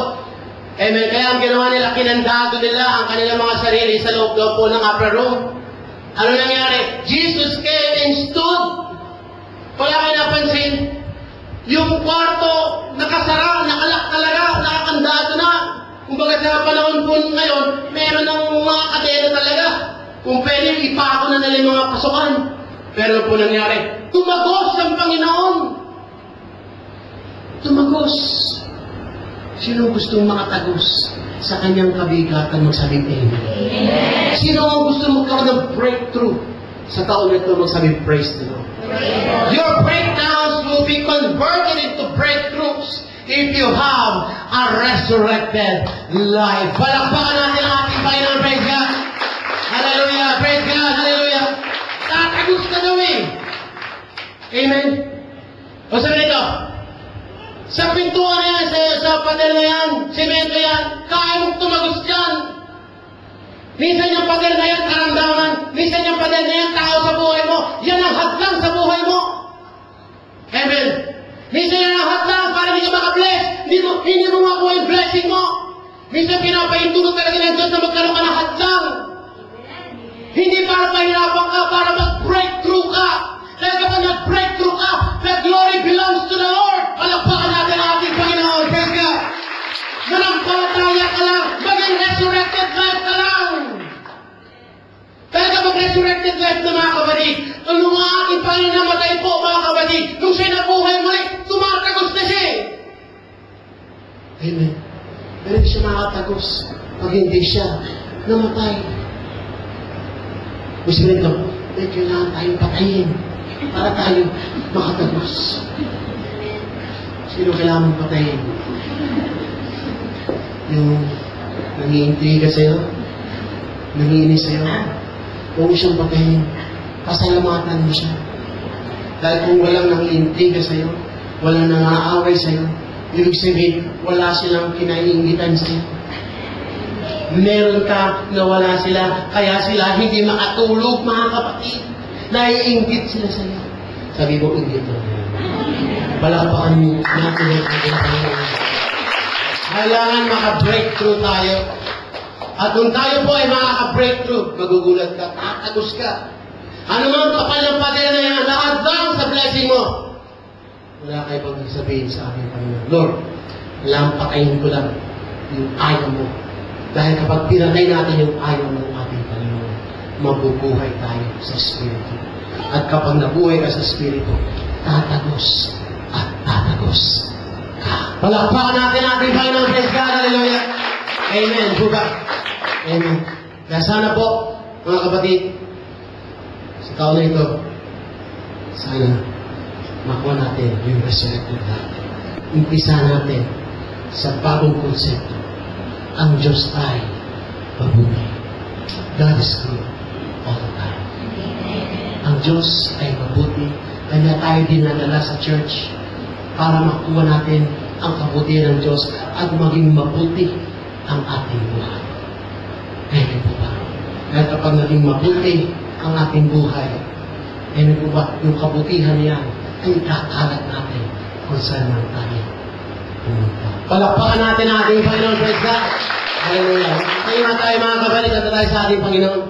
Amen. Kaya ang ginawa nila, kinandado nila ang kanilang mga sarili sa loob daw po ng upper room. Ano nangyari? Jesus came and stood. Wala kayo napansin? Yung kwarto, nakasara, nakalak talaga, nakakandado na. Kumbaga sa panahon po ngayon, meron ng mga kadena talaga. Kung pwede, ipako na nila yung mga pasukan. Pero po nangyari, tumagos ang Panginoon. Tumagos. Sino gustong makatagos sa kanyang kabigatan magsabing amen? Sino ang gusto magkaroon ng breakthrough sa taon na ito magsabing praise the Lord? Your breakdowns will be converted into breakthroughs if you have a resurrected life. Palakpakan natin ang ating Panginoon. Praise God. Hallelujah. Praise God. Hallelujah. Tatagos ka daw eh. Amen. O sabi nito, sa pintuan na yan, sa pader na yan, semento yan, kaya mong tumagos dyan. Minsan yung pader na yan, karamdaman. Minsan yung pader na yan, tao sa buhay mo. Yan ang hadlang sa buhay mo. Amen. Minsan yan ang hadlang para hindi ka makabless. Hindi mo makuha yung blessing mo. Minsan pinapaintulog talaga ng Diyos na magkaroon ka ng hadlang. Hindi para pahirapan ka, para mag-breakthrough ka. Dahil kapag nag-breakthrough ka, the glory belongs to the Lord. Palakpakan natin ang ating Panginoon. Praise God. Manampalataya ka lang. Maging resurrected life ka lang. Dahil kapag resurrected life na mga kapatid, nung mga aking Panginoon namatay po mga kapatid, nung siya nabuhay muli, tumatagos na siya. Amen. Pero hindi siya makatagos pag hindi siya namatay. Gusto nito, may kailangan tayong patayin para tayo makatagos. Sino kailangan mong patayin? Yung nangiintriga sa'yo, nangiinis sa'yo, huwag mo siyang patayin. Pasalamatan mo siya. Dahil kung walang nangiintriga sa'yo, walang nangaaway sa'yo, ibig sabihin, wala silang kinaiingitan sa'yo. Meron ka na wala sila, kaya sila hindi makatulog, mga kapatid. Naiinggit sila sa iyo. Sabi mo, inggit mo. Palakpakan mo natin ang Panginoon. Kailangan maka-breakthrough tayo. At kung tayo po ay makaka-breakthrough, magugulat ka, tatagos ka. Ano mga kapal ng pader na yan, nakadang sa blessing mo. Wala kayo pag sabihin sa aking Panginoon, Lord, lampakayin ko lang yung ayaw mo. Dahil kapag pinatay natin yung ayaw ng ating Panginoon, mabubuhay tayo sa Espiritu. At kapag nabuhay ka sa Espiritu, tatagos at tatagos ka. Palakpakan natin ating Panginoon. Praise God. Hallelujah. Amen. Buka. Amen. Kaya sana po, mga kapatid, sa taon na ito, sana makuha natin yung resurrected life. Umpisa natin sa bagong konsepto. Ang Diyos ay mabuti. God is good all the time. Ang Diyos ay mabuti. Kaya tayo dinadala sa church para makuha natin ang kabutihan ng Diyos at maging mabuti ang ating buhay. Kaya po ba? Kaya kapag naging mabuti ang ating buhay, kaya po ba, yung kabutihan niya ay kakalat natin kung saan man tayo pumunta. Palakpakan natin ang ating Panginoon. Praise God. Hallelujah. Tayo nga tayo mga kapatid at tayo sa ating Panginoon.